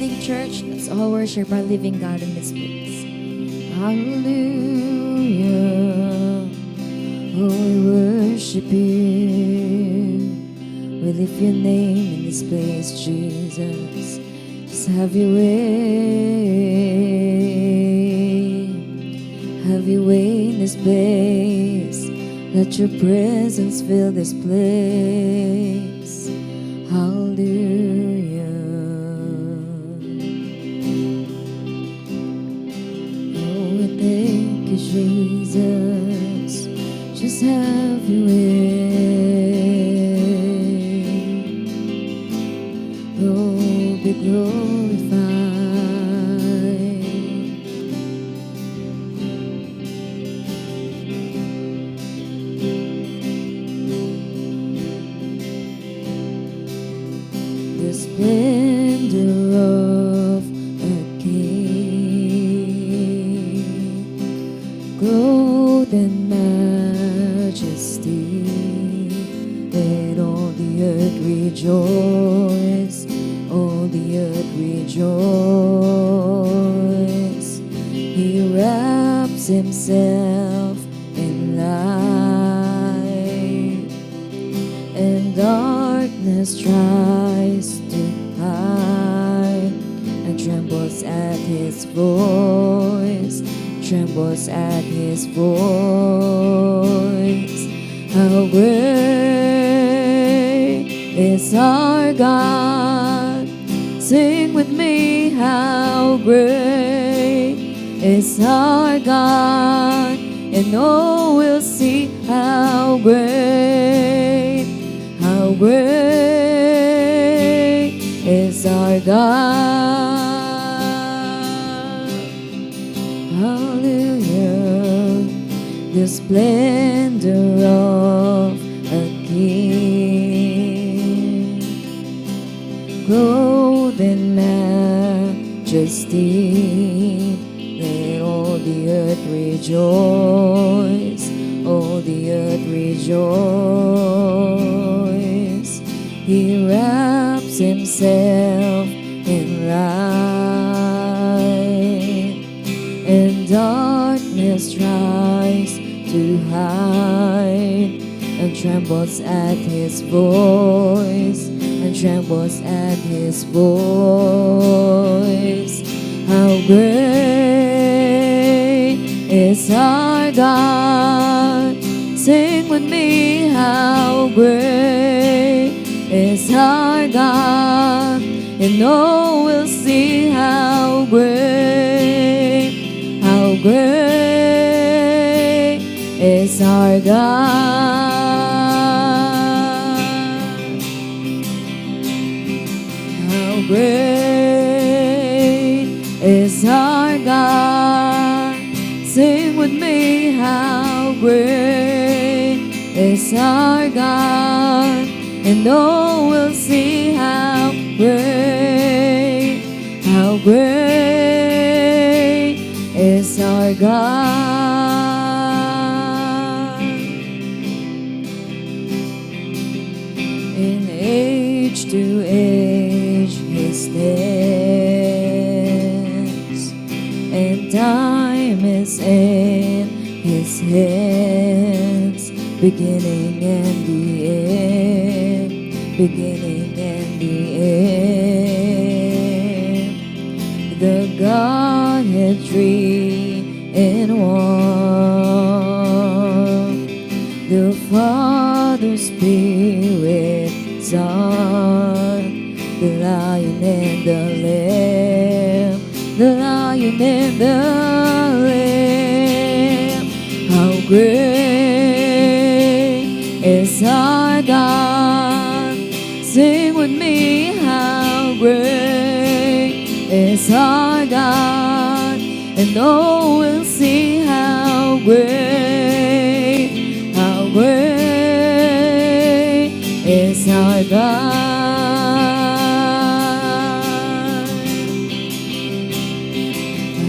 evening, church. Let's all worship our living God in this place. Hallelujah. Oh, we worship you. We lift your name in this place, Jesus. Just have your way. Have your way in this place. Let your presence fill this place. Hallelujah. Oh, we thank you, Jesus. Just have your way. Oh, be glorified. The splendor of a king, clothed in majesty, let all the earth rejoice, all the earth rejoice. He wraps himself in light, and darkness tries to hide, and trembles at his voice, trembles at his voice. How great is our God! Sing with me, how great is our God! And oh, we'll see how great is our God. Hallelujah. The splendor of a king, clothed in majesty, let all the earth rejoice, all the earth rejoice. He wraps himself in light, and darkness tries to hide, and trembles at his voice, and trembles at his voice. How great is our God! Sing with me, how great is our God! And oh, we'll see how great is our God. How great is our God! Sing with me, how great is our God! And oh, we'll see how great is our God. In age to age he stands, and time is in his hands, beginning and the end, beginning and the end. The Godhead three in one, the Father, Spirit, Son, the Lion and the Lamb, the Lion and the Lamb. How great is our God! Sing with me, how great is our God! And oh, we'll see how great is our God.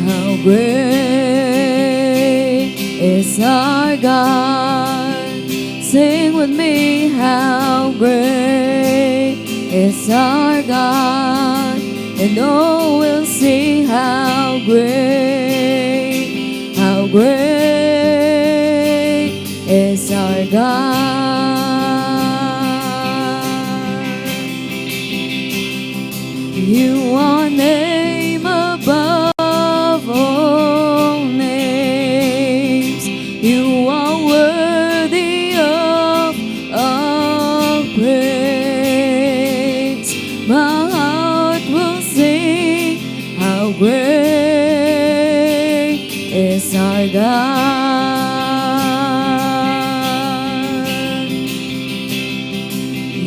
How great is our God! Sing with me, how great is our God! and all will see how great is our God. You are name above all names. You are worthy of all praise. My heart will sing how great is our God.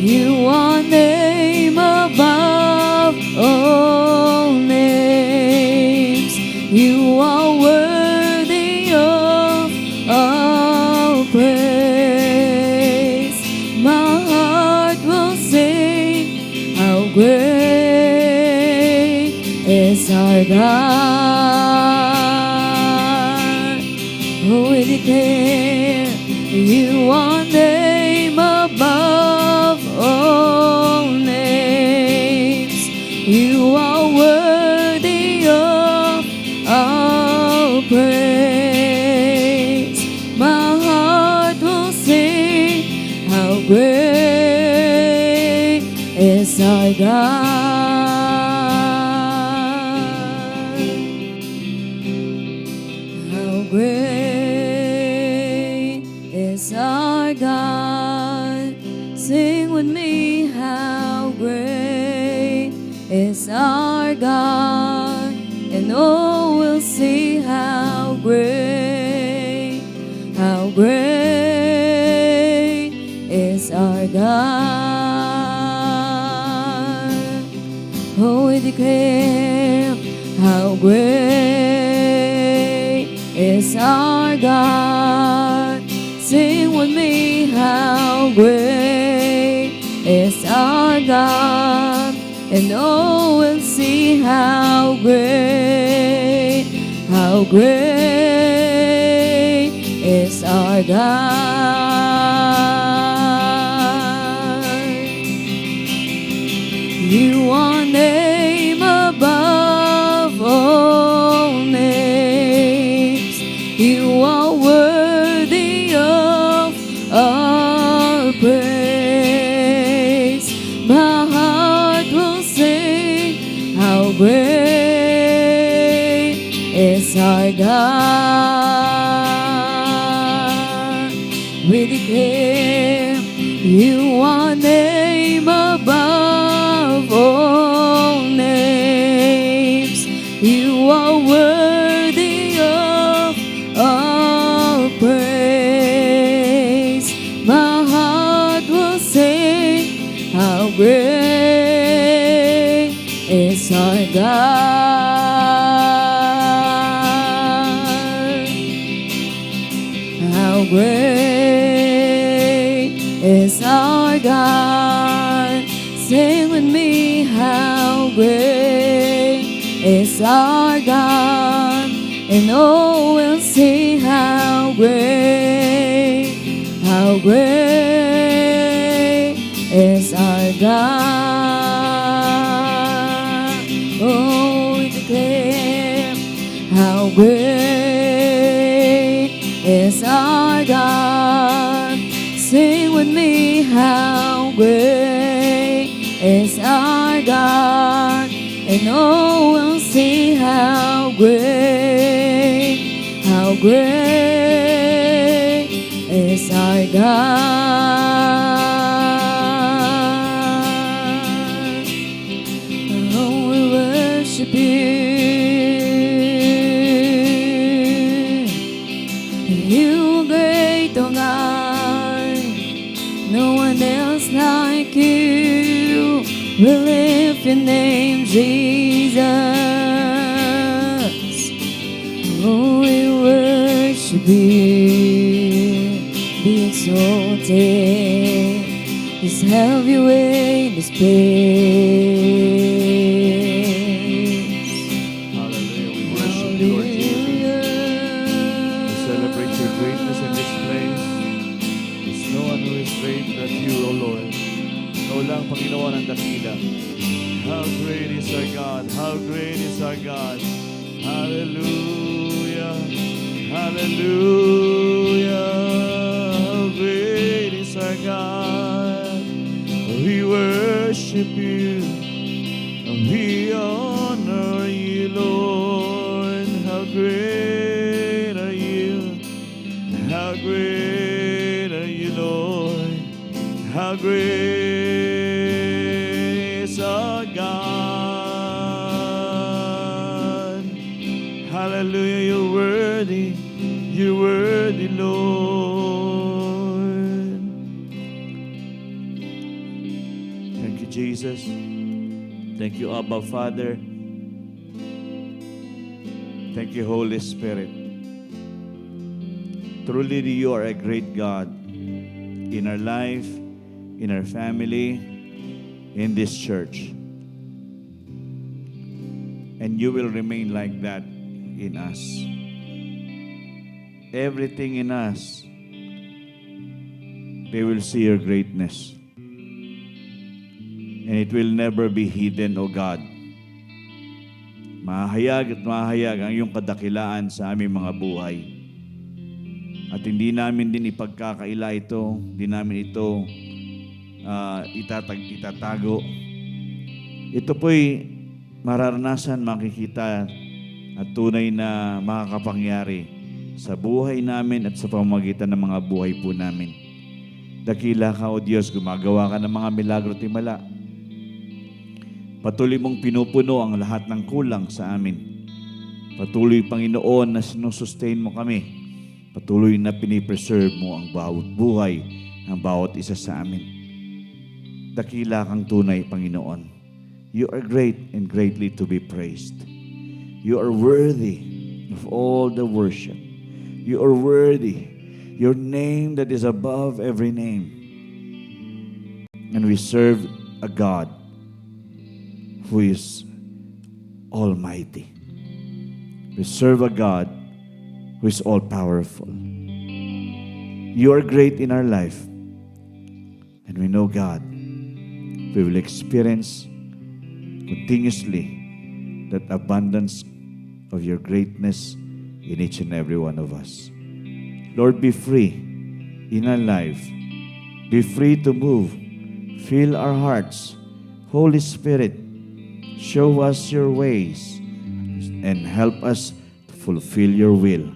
You are name above all names. You are worthy of all praise. My heart will sing how great is our God. Oh, we declare you are name above all names. You are worthy of all praise. My heart will sing how great is our God. How great is our God. Sing with me, how great is our God, and all will see how great is our God. Oh, we declare how great is our God. Sing with me, how great is our God, and all will see how great is our God. You are name above all names. You are worthy of all praise. My heart will sing how great is our God. We declare you are name above all names. You are worthy of all praise. My heart will sing how great is our God. How great is our God. Sing with me, how great is our God, and all will see how great is our God. Oh, we declare how great is our God. Sing with me, how great is our God, and all will see how great is our God. Oh, we worship you. You are great, oh God. No one else like you. We lift your name, Jesus. Oh, we worship you. Be exalted. Just have your way in this place. Hallelujah. We worship you, Lord Jesus. We celebrate your greatness in this place. There's no one who is great but you, O Lord. Ikaw lang, Panginoon, ang dakila. How great is our God. How great is our God. Hallelujah. Hallelujah. How great is our God. We worship you. We honor you, Lord. How great are you. How great are you, Lord. How great is our God. Hallelujah, you're worthy. You're worthy, Lord. Thank you, Jesus. Thank you, Abba, Father. Thank you, Holy Spirit. Truly, you are a great God in our life, in our family, in this church. And you will remain like that in us. Everything in us, they will see your greatness. And it will never be hidden, O God. Mahayag at mahayag ang iyong kadakilaan sa aming mga buhay. At hindi namin din ipagkakaila ito, hindi namin ito itatago. Ito po'y mararanasan, makikita at tunay na makakapangyari sa buhay namin at sa pamamagitan ng mga buhay po namin. Dakila ka, O Diyos, gumagawa ka ng mga milagro timala. Patuloy mong pinupuno ang lahat ng kulang sa amin. Patuloy, Panginoon, na sinusustain mo kami. Patuloy na pinipreserve mo ang bawat buhay ng bawat isa sa amin. Dakila kang tunay, Panginoon. You are great and greatly to be praised. You are worthy of all the worship. You are worthy. Your name that is above every name. And we serve a God who is almighty. We serve a God who is all-powerful. You are great in our life. And we know, God, we will experience continuously that abundance of your greatness in each and every one of us. Lord, be free in our life. Be free to move. Fill our hearts. Holy Spirit, show us your ways and help us to fulfill your will.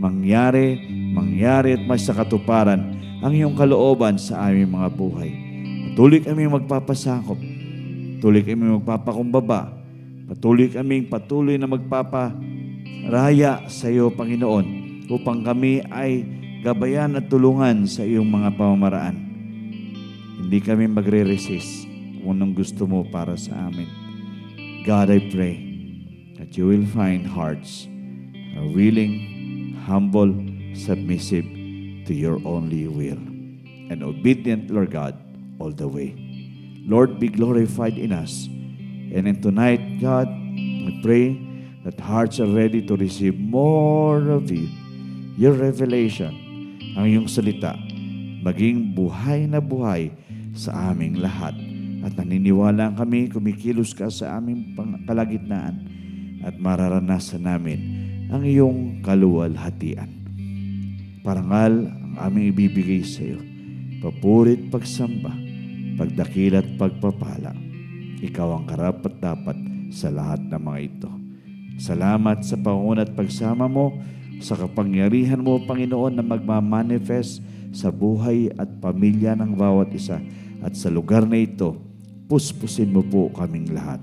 Mangyari at may sa katuparan ang iyong kalooban sa aming mga buhay. Patuloy kami magpapasakop. Patuloy kami magpapakumbaba. Patuloy na magpaparaya sa iyo, Panginoon, upang kami ay gabayan at tulungan sa iyong mga pamamaraan. Hindi kami magre-resist kung anong gusto mo para sa amin. God, I pray that you will find hearts that are willing, humble, submissive to your only will, and obedient, Lord God, all the way. Lord, be glorified in us. And in tonight, God, I pray that hearts are ready to receive more of you, your revelation, ang iyong salita, maging buhay na buhay sa aming lahat. At naniniwala kami, kumikilos ka sa aming kalagitnaan at mararanasan namin ang iyong kaluwalhatian. Parangal ang aming ibibigay sa iyo. Papurit, pagsamba, pagdakil at pagpapala. Ikaw ang karapat-dapat sa lahat ng mga ito. Salamat sa pangunguna at pagsama mo, sa kapangyarihan mo, Panginoon, na magmamanifest sa buhay at pamilya ng bawat isa. At sa lugar na ito, puspusin mo po kaming lahat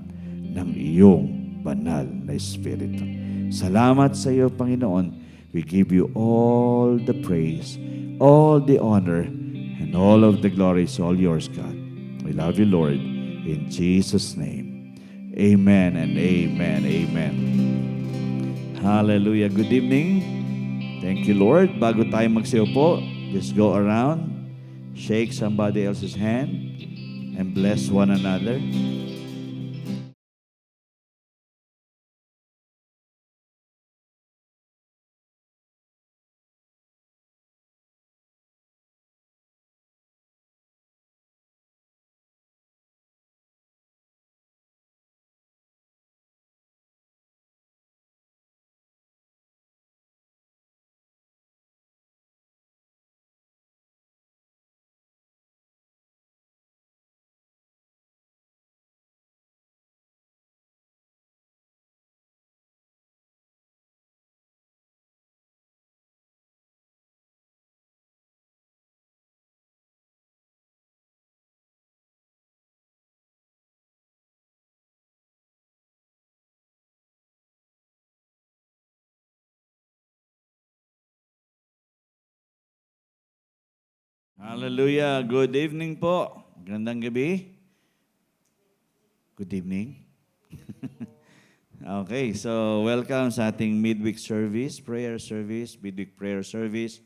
ng iyong banal na Espiritu. Salamat sa iyo, Panginoon. We give you all the praise, all the honor, and all of the glory is all yours, God. We love you, Lord. In Jesus' name. Amen and amen. Amen. Hallelujah. Good evening. Thank you, Lord. Bago tayo magsayo po, just go around, shake somebody else's hand, and bless one another. Hallelujah. Good evening po. Gandang gabi. Good evening. Okay, so welcome sa ating midweek service, midweek prayer service.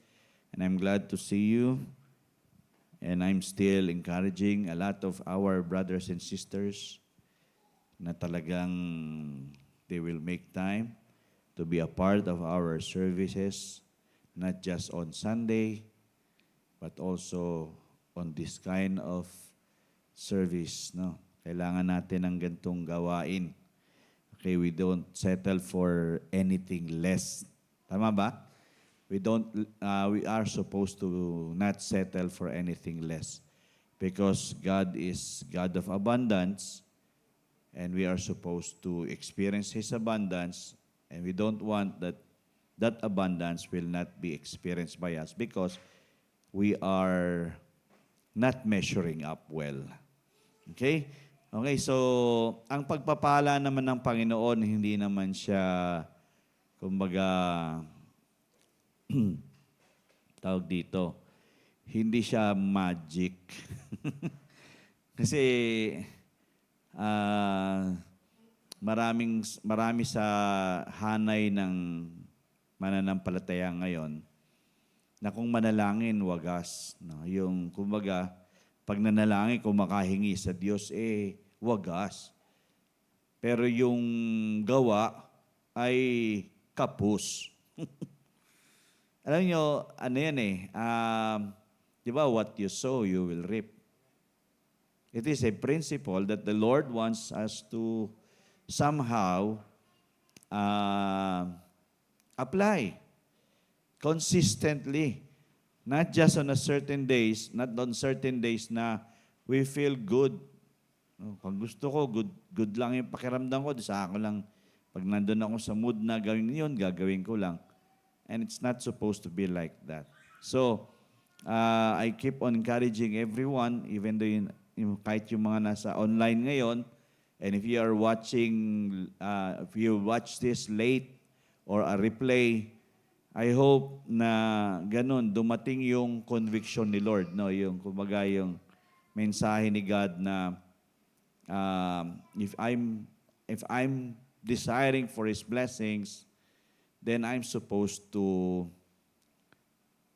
And I'm glad to see you. And I'm still encouraging a lot of our brothers and sisters na talagang they will make time to be a part of our services, not just on Sunday, but also on this kind of service, no? Kailangan natin ng gantong gawain. Okay, we don't settle for anything less. Tama ba? We are supposed to not settle for anything less because God is God of abundance and we are supposed to experience His abundance and we don't want that abundance will not be experienced by us because we are not measuring up well. Okay? Okay, so ang pagpapala naman ng Panginoon, hindi naman siya, kumbaga, tawag dito, hindi siya magic. Kasi marami sa hanay ng mananampalataya ngayon na kung manalangin, wagas. No? Yung, kumbaga, pag nanalangin, kung makahingi sa Diyos, wagas. Pero yung gawa ay kapus. Alam nyo, ano yan di ba, what you sow, you will reap. It is a principle that the Lord wants us to somehow apply consistently. Not just on a certain days, not on certain days na we feel good. Pag gusto ko, good lang yung pakiramdam ko, sa ako lang, pag nandun ako sa mood na gawin yun, gagawin ko lang. And it's not supposed to be like that. So, I keep on encouraging everyone, even though kahit yung mga nasa online ngayon, and if you are watching, if you watch this late or a replay, I hope na ganun, dumating yung conviction ni Lord, no? Yung, kumbaga, yung mensahe ni God na if I'm desiring for His blessings, then I'm supposed to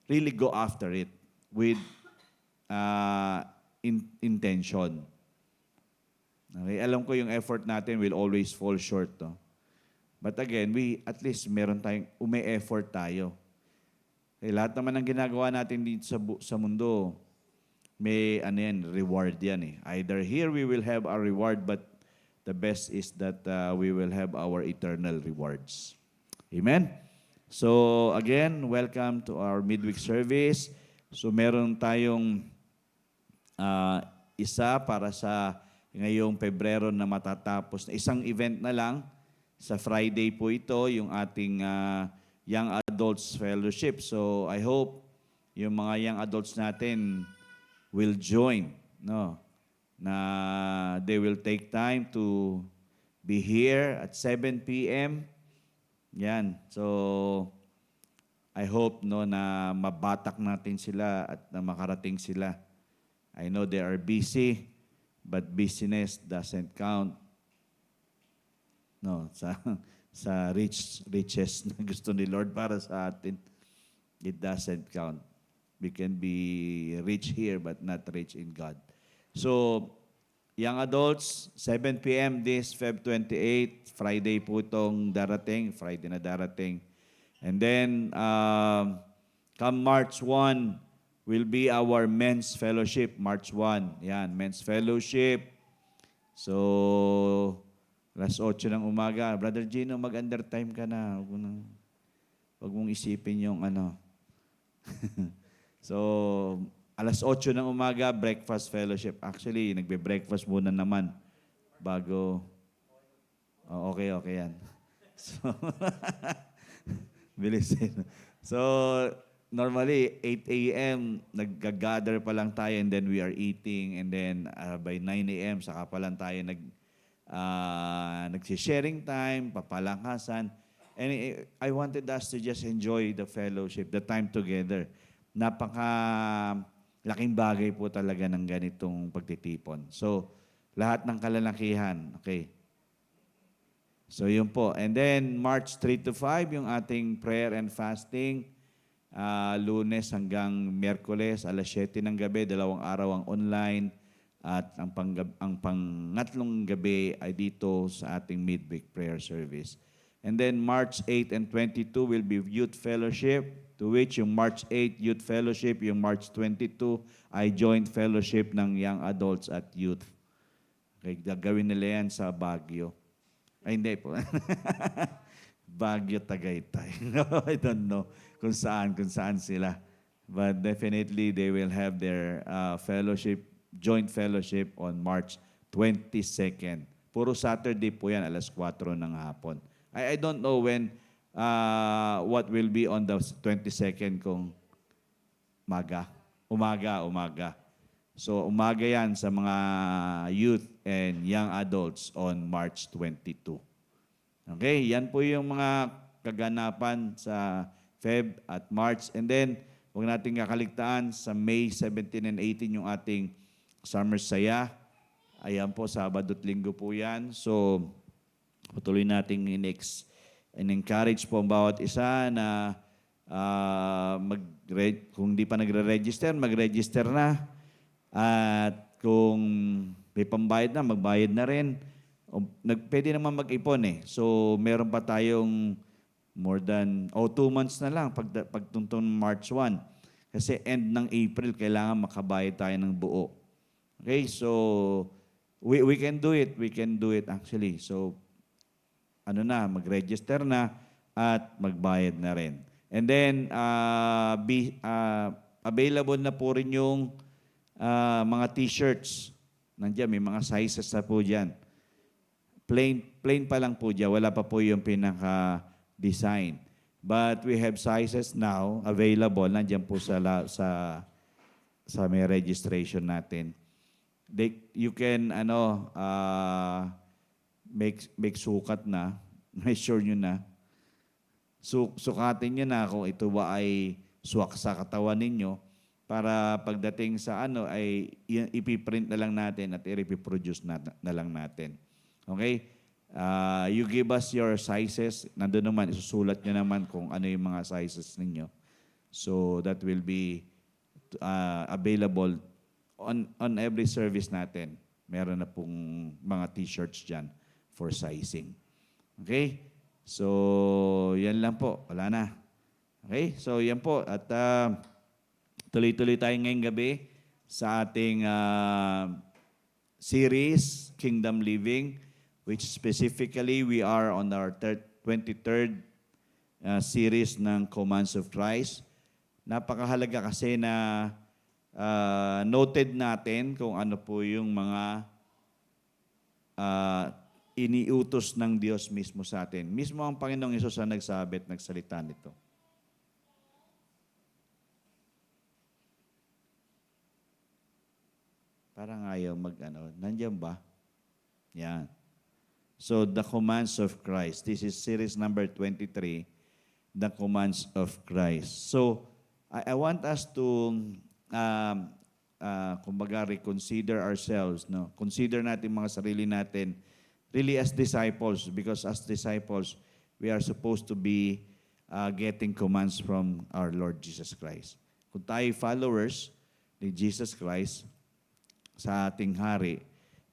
really go after it with intention. Okay? Alam ko yung effort natin will always fall short, no? But again, at least meron tayong ume-effort tayo. Lahat naman ng ginagawa natin dito sa mundo, may reward yan. Either here we will have our reward, but the best is that we will have our eternal rewards. Amen? So again, welcome to our midweek service. So meron tayong isa para sa ngayong Pebrero na matatapos. Isang event na lang. Sa Friday po ito, yung ating Young Adults Fellowship. So I hope yung mga young adults natin will join, no? Na they will take time to be here at 7 p.m. Yan. So I hope, no, na mabatak natin sila at na makarating sila. I know they are busy, but busyness doesn't count. No, sa riches na gusto ni Lord para sa atin, it doesn't count. We can be rich here but not rich in God. So, young adults, 7 p.m. this Feb 28, Friday po itong Friday na darating. And then, come March 1, will be our men's fellowship, March 1. Yan, men's fellowship. So, alas 8 ng umaga. Brother Gino, mag-undertime ka na. Huwag mong isipin yung So, alas 8 ng umaga, breakfast fellowship. Actually, nagbe-breakfast muna naman bago. Oh, okay yan. So, bilisin. So, normally, 8 a.m., nag-gather pa lang tayo and then we are eating and then by 9 a.m., saka pa lang tayo nag-sharing time, papalangkasan. And I wanted us to just enjoy the fellowship, the time together. Laking bagay po talaga ng ganitong pagtitipon. So, lahat ng kalalakihan, okay. So, yun po. And then, March 3 to 5, yung ating prayer and fasting. Lunes hanggang Miyerkules, alas 7 ng gabi, 2 araw ang online. At ang pangatlong gabi ay dito sa ating midweek prayer service. And then, March 8 and 22 will be Youth Fellowship, to which yung March 8 Youth Fellowship, yung March 22 ay Joint Fellowship ng Young Adults at Youth. Okay, gagawin nila yan sa Baguio. Ay, hindi po. Baguio, Tagaytay. I don't know kung saan sila. But definitely, they will have their joint fellowship on March 22nd. Puro Saturday po yan, alas 4 ng hapon. I don't know when, what will be on the 22nd kung umaga. So, umaga yan sa mga youth and young adults on March 22. Okay, yan po yung mga kaganapan sa Feb at March. And then, huwag natin kakaligtaan sa May 17 and 18 yung ating Summer Saya. Ayan po, Sabado at Linggo po yan. So, patuloy nating in-encourage po ang bawat isa na kung di pa nagre-register, mag-register na. At kung may pambayad na, magbayad na rin. Pwede naman mag-ipon eh. So, meron pa tayong more than 2 months na lang pagtuntun March 1. Kasi end ng April, kailangan makabayad tayo ng buo. Okay, so we can do it. We can do it actually. So, mag-register na at magbayad na rin. And then, available na po rin yung mga t-shirts. Nandiyan, may mga sizes na po dyan. Plain pa lang po dyan. Wala pa po yung pinaka-design. But we have sizes now available. Nandiyan po sa may registration natin. You can make sukat na. Measure nyo na. Sukatin nyo na kung ito ba ay swak sa katawan ninyo para pagdating sa ay ipiprint na lang natin at i-reproduce na lang natin. Okay? You give us your sizes. Nandun naman, isusulat nyo naman kung ano yung mga sizes ninyo. So that will be available on every service natin. Meron na pong mga t-shirts dyan for sizing. Okay? So, yan lang po. Wala na. Okay? So, yan po. At tuloy-tuloy tayo ngayong gabi sa ating series, Kingdom Living, which specifically we are on our 23rd series ng Commands of Christ. Napakahalaga kasi na noted natin kung ano po yung mga iniutos ng Diyos mismo sa atin. Mismo ang Panginoong Hesus ang nagsabi at nagsalita nito. Parang ayaw nandiyan ba? Yan. So, the commands of Christ. This is series number 23, the commands of Christ. So, I want us to, kumbaga, reconsider ourselves. No? Consider natin mga sarili natin really as disciples, because as disciples, we are supposed to be getting commands from our Lord Jesus Christ. Kung tayo followers ni Jesus Christ sa ating hari,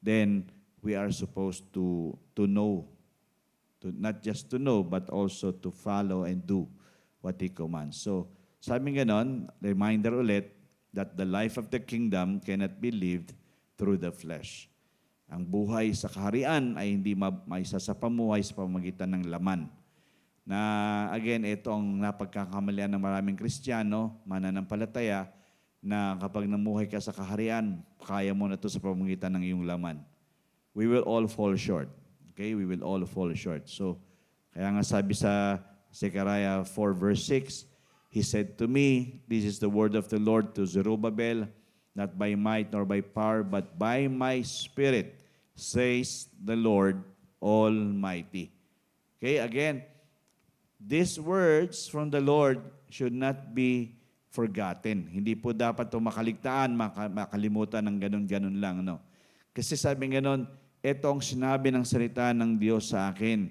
then we are supposed to know, not just to know, but also to follow and do what He commands. So, sabi ganon, reminder ulit, that the life of the kingdom cannot be lived through the flesh. Ang buhay sa kaharian ay hindi maisa sa pamuhay sa pamamagitan ng laman. Na again, ito ang napagkakamalian ng maraming Kristiyano, mananampalataya, na kapag namuhay ka sa kaharian, kaya mo na ito sa pamamagitan ng iyong laman. We will all fall short. Okay? We will all fall short. So, kaya nga sabi sa Zechariah 4 verse 6, He said to me, this is the word of the Lord to Zerubbabel, not by might nor by power, but by my Spirit, says the Lord Almighty. Okay, again, these words from the Lord should not be forgotten. Hindi po dapat ito makaligtaan, makalimutan ng ganun-ganun lang. No? Kasi sabi ganon, ito ang sinabi ng salita ng Diyos sa akin.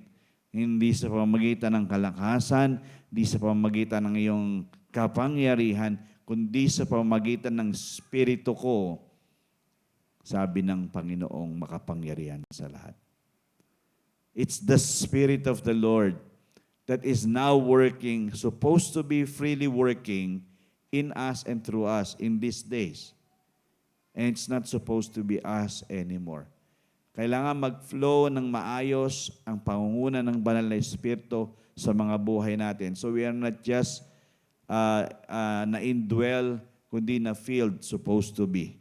Hindi sa pamamagitan ng kalakasan, hindi sa pamamagitan ng iyong kapangyarihan, kundi sa pamamagitan ng Espiritu ko, sabi ng Panginoong makapangyarihan sa lahat. It's the Spirit of the Lord that is now working, supposed to be freely working in us and through us in these days. And it's not supposed to be us anymore. Kailangan mag-flow ng maayos ang pangunguna ng Banal na Espiritu sa mga buhay natin. So we are not just na-indwell, kundi na-filled, supposed to be.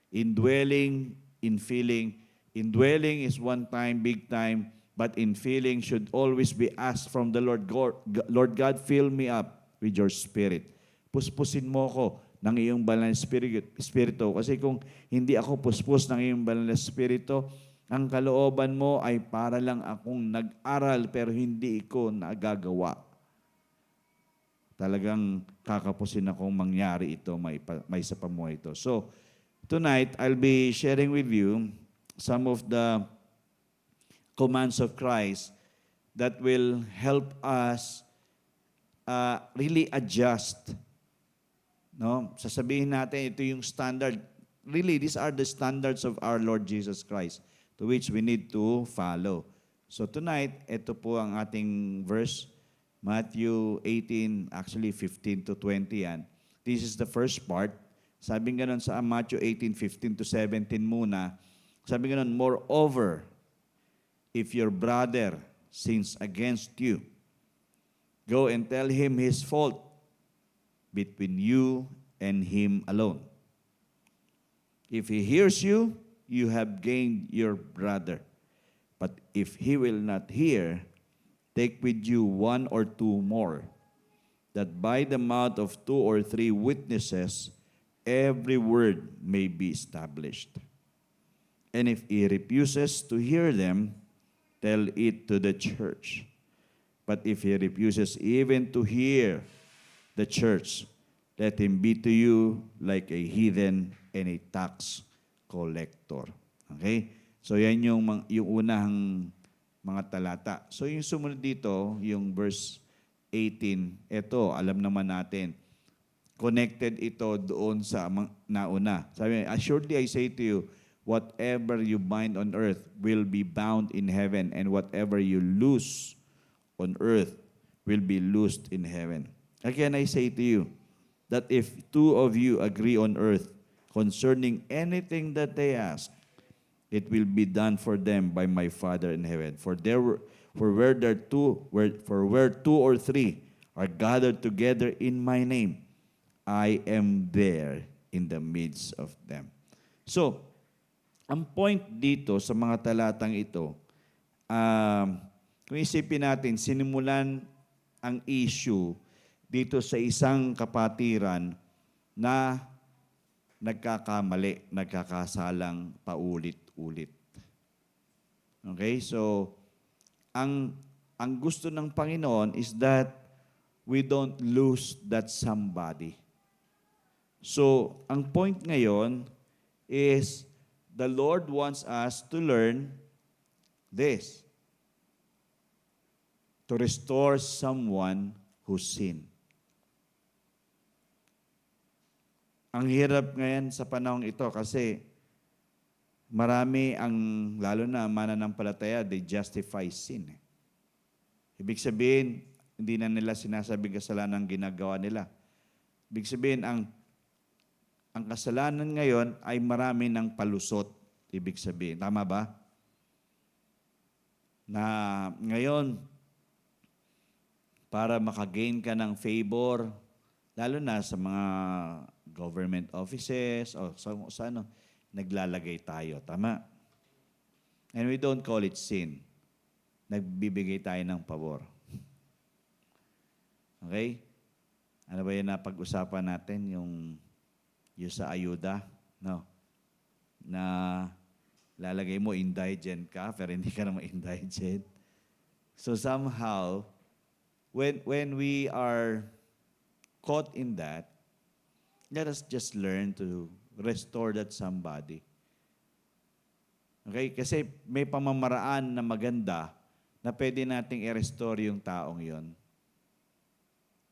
Indwelling, infilling. Indwelling is one time, big time, but infilling should always be asked from the Lord. Lord God, fill me up with your Spirit. Puspusin mo ko ng iyong banal na Espiritu. Kasi kung hindi ako puspos ng iyong banal na Espiritu, ang kalooban mo ay para lang akong nag-aral pero hindi ko nagagawa. Talagang kakapusin akong mangyari ito, may sa pamuhay ito. So, tonight, I'll be sharing with you some of the commands of Christ that will help us really adjust. No? Sasabihin natin, ito yung standard. Really, these are the standards of our Lord Jesus Christ to which we need to follow. So tonight, ito po ang ating verse, Matthew 18, actually 15 to 20 yan. This is the first part. Sabi nga nun sa Matthew 18, 15 to 17 muna. Sabi nga nun, moreover, if your brother sins against you, go and tell him his fault between you and him alone. If he hears you, you have gained your brother. But if he will not hear, take with you one or two more, that by the mouth of two or three witnesses, every word may be established. And if he refuses to hear them, tell it to the church. But if he refuses even to hear the church, let him be to you like a heathen and a tax collector. Okay? So yan yung unahang mga talata. So yung sumunod dito, yung verse 18, ito, alam naman natin, connected ito doon sa nauna. Sabi, assuredly I say to you, whatever you bind on earth will be bound in heaven, and whatever you loose on earth will be loosed in heaven. Again, I say to you, that if two of you agree on earth concerning anything that they ask, it will be done for them by my Father in heaven. For where two or three are gathered together in my name, I am there in the midst of them. So, ang point dito sa mga talatang ito, kung isipin natin, sinimulan ang issue dito sa isang kapatiran na nagkakamali, nagkakasalang paulit-ulit. Okay? So, ang gusto ng Panginoon is that we don't lose that somebody. So, ang point ngayon is the Lord wants us to learn this. To restore someone who sinned. Ang hirap ngayon sa panahong ito kasi marami lalo na mananampalataya, they justify sin. Ibig sabihin, hindi na nila sinasabi kasalanan ang ginagawa nila. Ibig sabihin, ang kasalanan ngayon ay marami ng palusot. Ibig sabihin, tama ba? Na ngayon, para makagain ka ng favor, lalo na sa mga government offices o sa naglalagay tayo. Tama? And we don't call it sin. Nagbibigay tayo ng pabor. Okay? Ano ba yung napag-usapan natin? Yung sa ayuda? No? Na lalagay mo indigent ka, pero hindi ka naman indigent. So somehow, when we are caught in that, let us just learn to restore that somebody. Okay? Kasi may pamamaraan na maganda na pwede nating i-restore yung taong yon.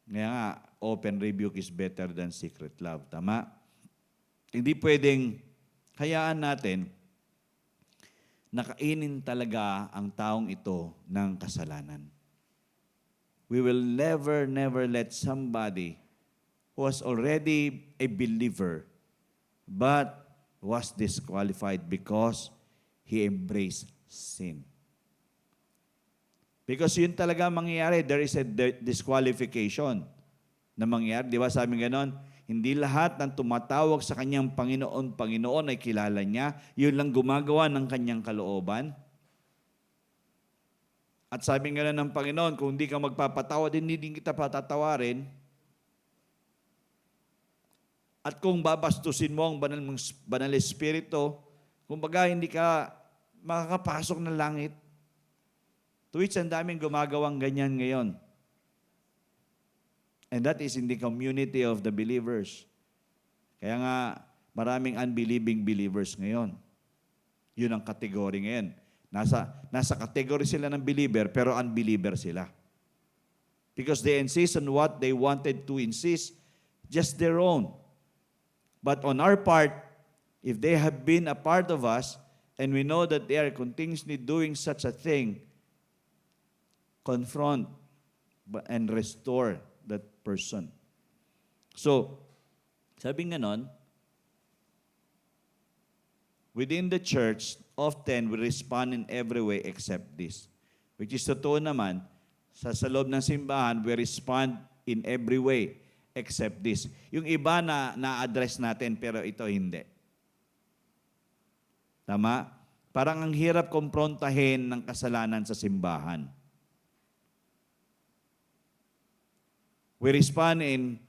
Kaya nga, open rebuke is better than secret love. Tama? Hindi pwedeng hayaan natin na kainin talaga ang taong ito ng kasalanan. We will never let somebody who was already a believer but was disqualified because he embraced sin. Because yun talaga mangyayari, there is a disqualification na mangyayari. Di ba sabi ganon? Hindi lahat ng tumatawag sa kanyang Panginoon ay kilala niya. Yun lang gumagawa ng kanyang kalooban. At sabi nga ng Panginoon, kung hindi ka magpapatawad, hindi din kita patatawarin. At kung babastusin mo ang banal Espiritu, kumbaga hindi ka makakapasok ng langit. To which ang daming gumagawang ganyan ngayon. And that is in the community of the believers. Kaya nga, maraming unbelieving believers ngayon. Yun ang kategory ngayon. Nasa category sila ng believer, pero unbeliever sila. Because they insist on what they wanted to insist, just their own. But on our part, if they have been a part of us, and we know that they are continuously doing such a thing, confront and restore that person. So, sabi nga nun, within the church, often we respond in every way except this. Which is totoo naman, sa loob ng simbahan, we respond in every way except this. Yung iba na-address natin, pero ito hindi. Tama? Parang ang hirap komprontahin ng kasalanan sa simbahan. We respond in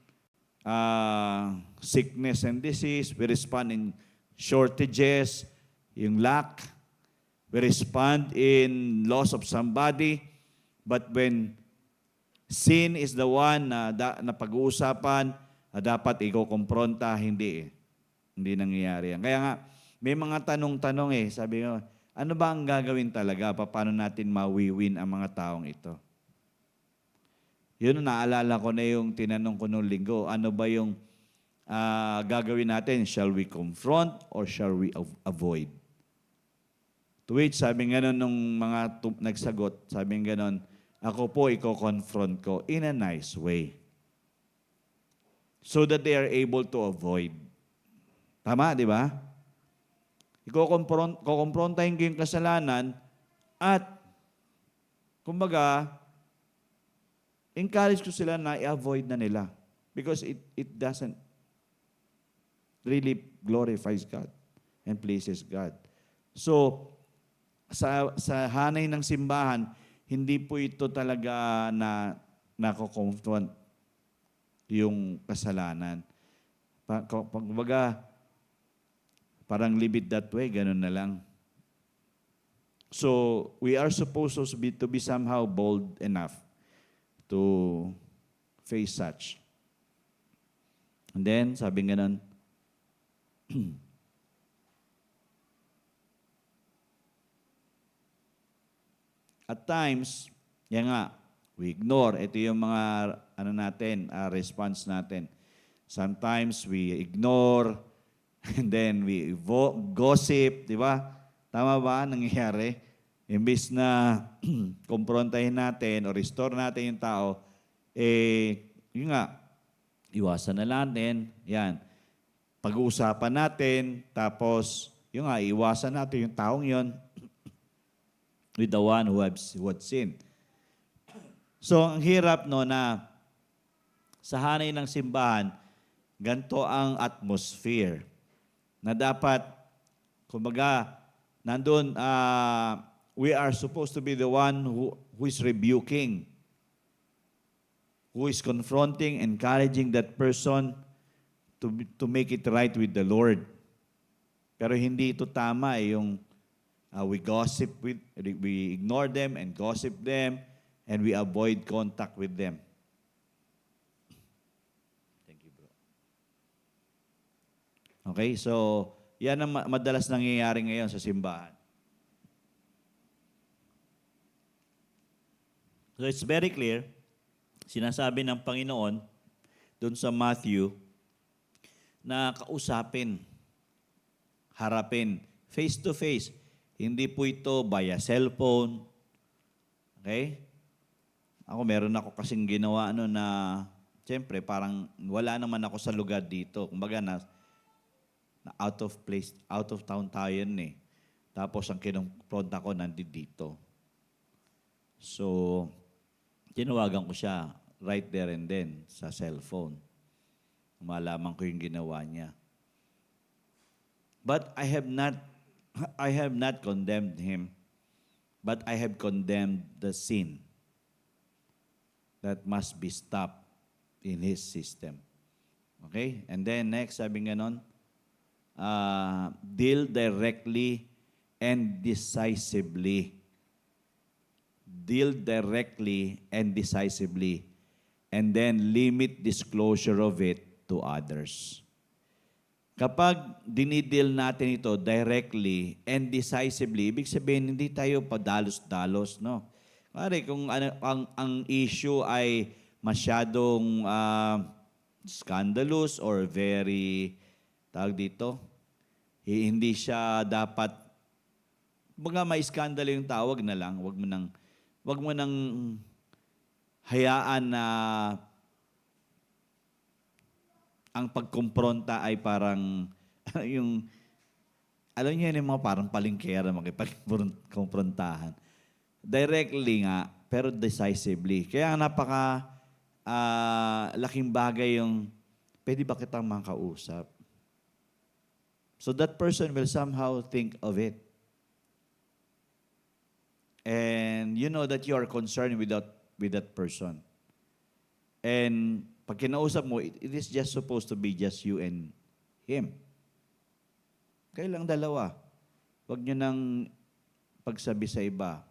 sickness and disease. We respond in shortages, yung lack. We respond in loss of somebody. But when sin is the one na pag-uusapan, dapat iko-kompronta, hindi eh. Hindi nangyayari yan. Kaya nga, may mga tanong-tanong eh. Sabi ko, ano ba ang gagawin talaga? Paano natin mawiwin ang mga taong ito? Yun, naalala ko na yung tinanong ko noong linggo. Ano ba yung gagawin natin? Shall we confront or shall we avoid? To which, sabi nga nun nung mga nagsagot, sabi nga nun, ako po i-confront ko in a nice way. So that they are able to avoid. Tama, di ba? Kukomprontahin ko yung kasalanan at, kumbaga, encourage ko sila na i-avoid na nila because it doesn't really glorifies God and pleases God. So, sa hanay ng simbahan, hindi po ito talaga na nako-confront yung kasalanan. Kumbaga, parang leave it that way, ganun na lang. So, we are supposed to be somehow bold enough to face such. And then, sabi nga nun, at times, yan nga, we ignore. Ito yung mga response natin. Sometimes we ignore, and then we gossip, di ba? Tama ba nangyayari? Imbis na komprontahin natin o restore natin yung tao, yun nga, iwasan na natin, yan. Pag-uusapan natin, tapos, yun nga, iwasan natin yung taong yon with the one who had sinned. So, ang hirap no na sa hanay ng simbahan, ganito ang atmosphere na dapat, kumbaga, nandun, we are supposed to be the one who is rebuking, who is confronting, encouraging that person to make it right with the Lord. Pero hindi ito tama yung we ignore them and gossip them, and we avoid contact with them. Okay? So, yan ang madalas nangyayari ngayon sa simbahan. So, it's very clear, sinasabi ng Panginoon doon sa Matthew na kausapin, harapin, face to face. Hindi po ito via cellphone. Okay? Meron ako kasing ginawa na, siyempre, parang wala naman ako sa lugar dito. Kumbaga na out of place, out of town tayo yun eh. Tapos ang kinumpronta ko nandito. So, tinawagan ko siya right there and then sa cellphone. Malaman ko yung ginawa niya. But I have not condemned him, but I have condemned the sin that must be stopped in his system. Okay? And then next, sabi ganon, deal directly and decisively. Deal directly and decisively. And then limit disclosure of it to others. Kapag dinideal natin ito directly and decisively, ibig sabihin hindi tayo padalos-dalos, no? Pare, kung ang issue ay masyadong scandalous or very, tawag dito, hindi siya dapat, baga may skandalo yung tawag na lang, wag mo nang hayaan na ang pagkumpronta ay parang yung, alam niyo yung mga parang palingkera makipagkumprontahan. Directly nga, pero decisively. Kaya laking bagay yung, pwede ba kitang makausap? So that person will somehow think of it. And you know that you are concerned with that person. And pag kinausap mo, it is just supposed to be just you and him. Kayo lang dalawa. Huwag nyo nang pagsabi sa iba.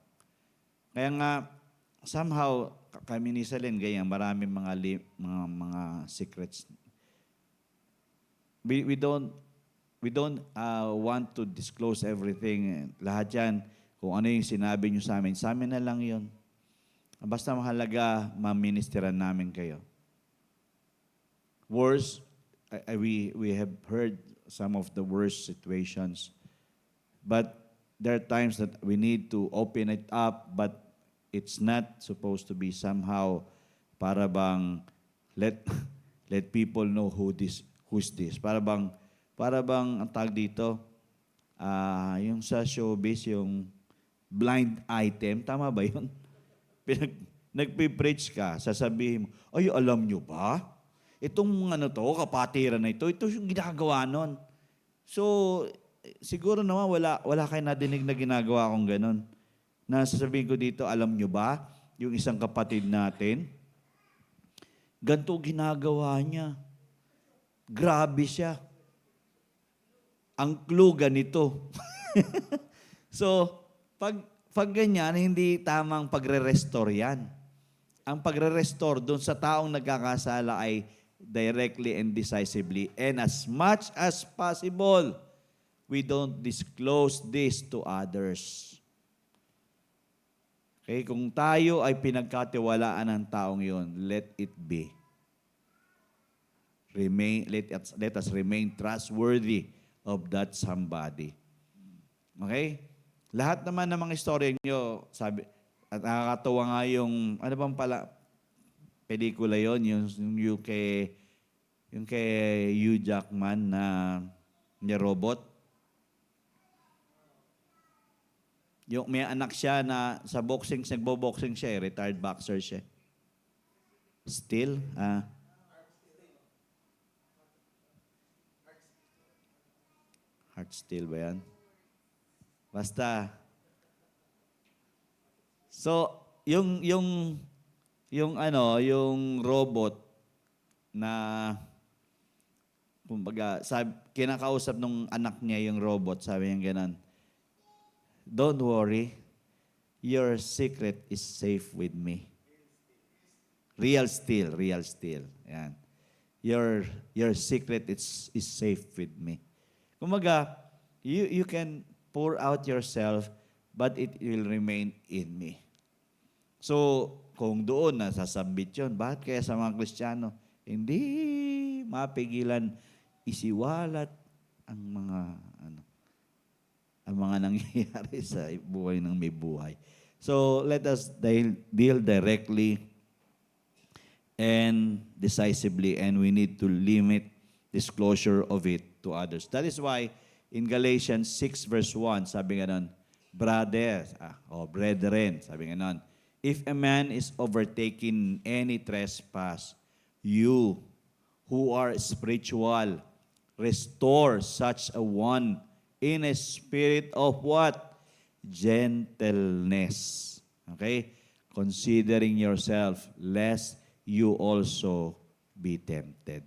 Kaya nga, somehow, kami ni Salen, ganyan, maraming mga secrets. We don't want to disclose everything. Lahat yan, kung ano yung sinabi nyo sa amin na lang yun. Basta mahalaga, maministeran namin kayo. Worse, we have heard some of the worst situations. But there are times that we need to open it up, but it's not supposed to be somehow para bang let people know who's this. Para bang ang tag dito, yung sa showbiz, yung blind item, tama ba yun? Nagpe-preach ka, sasabihin mo, ay, alam nyo ba? Itong kapatiran na ito yung ginagawa nun. So, siguro naman wala kayo nadinig na ginagawa akong ganun. Na sasabihin ko dito, alam nyo ba, yung isang kapatid natin, ganito ginagawa niya. Grabe siya. Ang clue ganito. So, pag ganyan, hindi tamang pagre-restore yan. Ang pagre-restore doon sa taong nagkakasala ay directly and decisively. And as much as possible, we don't disclose this to others. Okay, kung tayo ay pinagkatiwalaan ng taong yun, let it be. Let us remain trustworthy of that somebody. Okay? Lahat naman ng mga istorya nyo, sabi, at nakakatawa nga yung, ano bang pelikula yon, yung kay Hugh Jackman na robot. Yung may anak siya na sa boxing, nagbo-boxing siya, retired boxer siya. Still, Heart Steel ba yan? Basta. So, yung robot na kumbaga, kinakausap nung anak niya yung robot, sabi niya ganun, don't worry, your secret is safe with me. Real steel. Yan. Your secret is safe with me. Kumaga, you can pour out yourself, but it will remain in me. So, kung doon nasasambit yun, bakit kaya sa mga Kristiyano, hindi mapigilan isiwalat ang mga ang mga nangyayari sa buhay ng may buhay. So, let us deal directly and decisively, and we need to limit disclosure of it to others. That is why in Galatians 6 verse 1, sabi nga nun, brothers, brethren, sabi nga nun, if a man is overtaking any trespass, you who are spiritual, restore such a one in a spirit of what? Gentleness. Okay? Considering yourself, lest you also be tempted.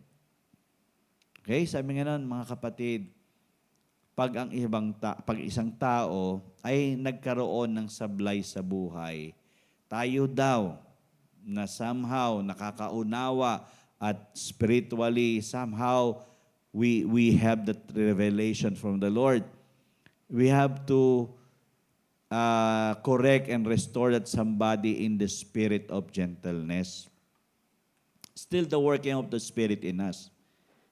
Okay? Sabi nga nun, mga kapatid, pag isang tao ay nagkaroon ng sablay sa buhay, tayo daw na somehow nakakaunawa at spiritually somehow we have that revelation from the Lord. We have to correct and restore that somebody in the spirit of gentleness. Still the working of the Spirit in us.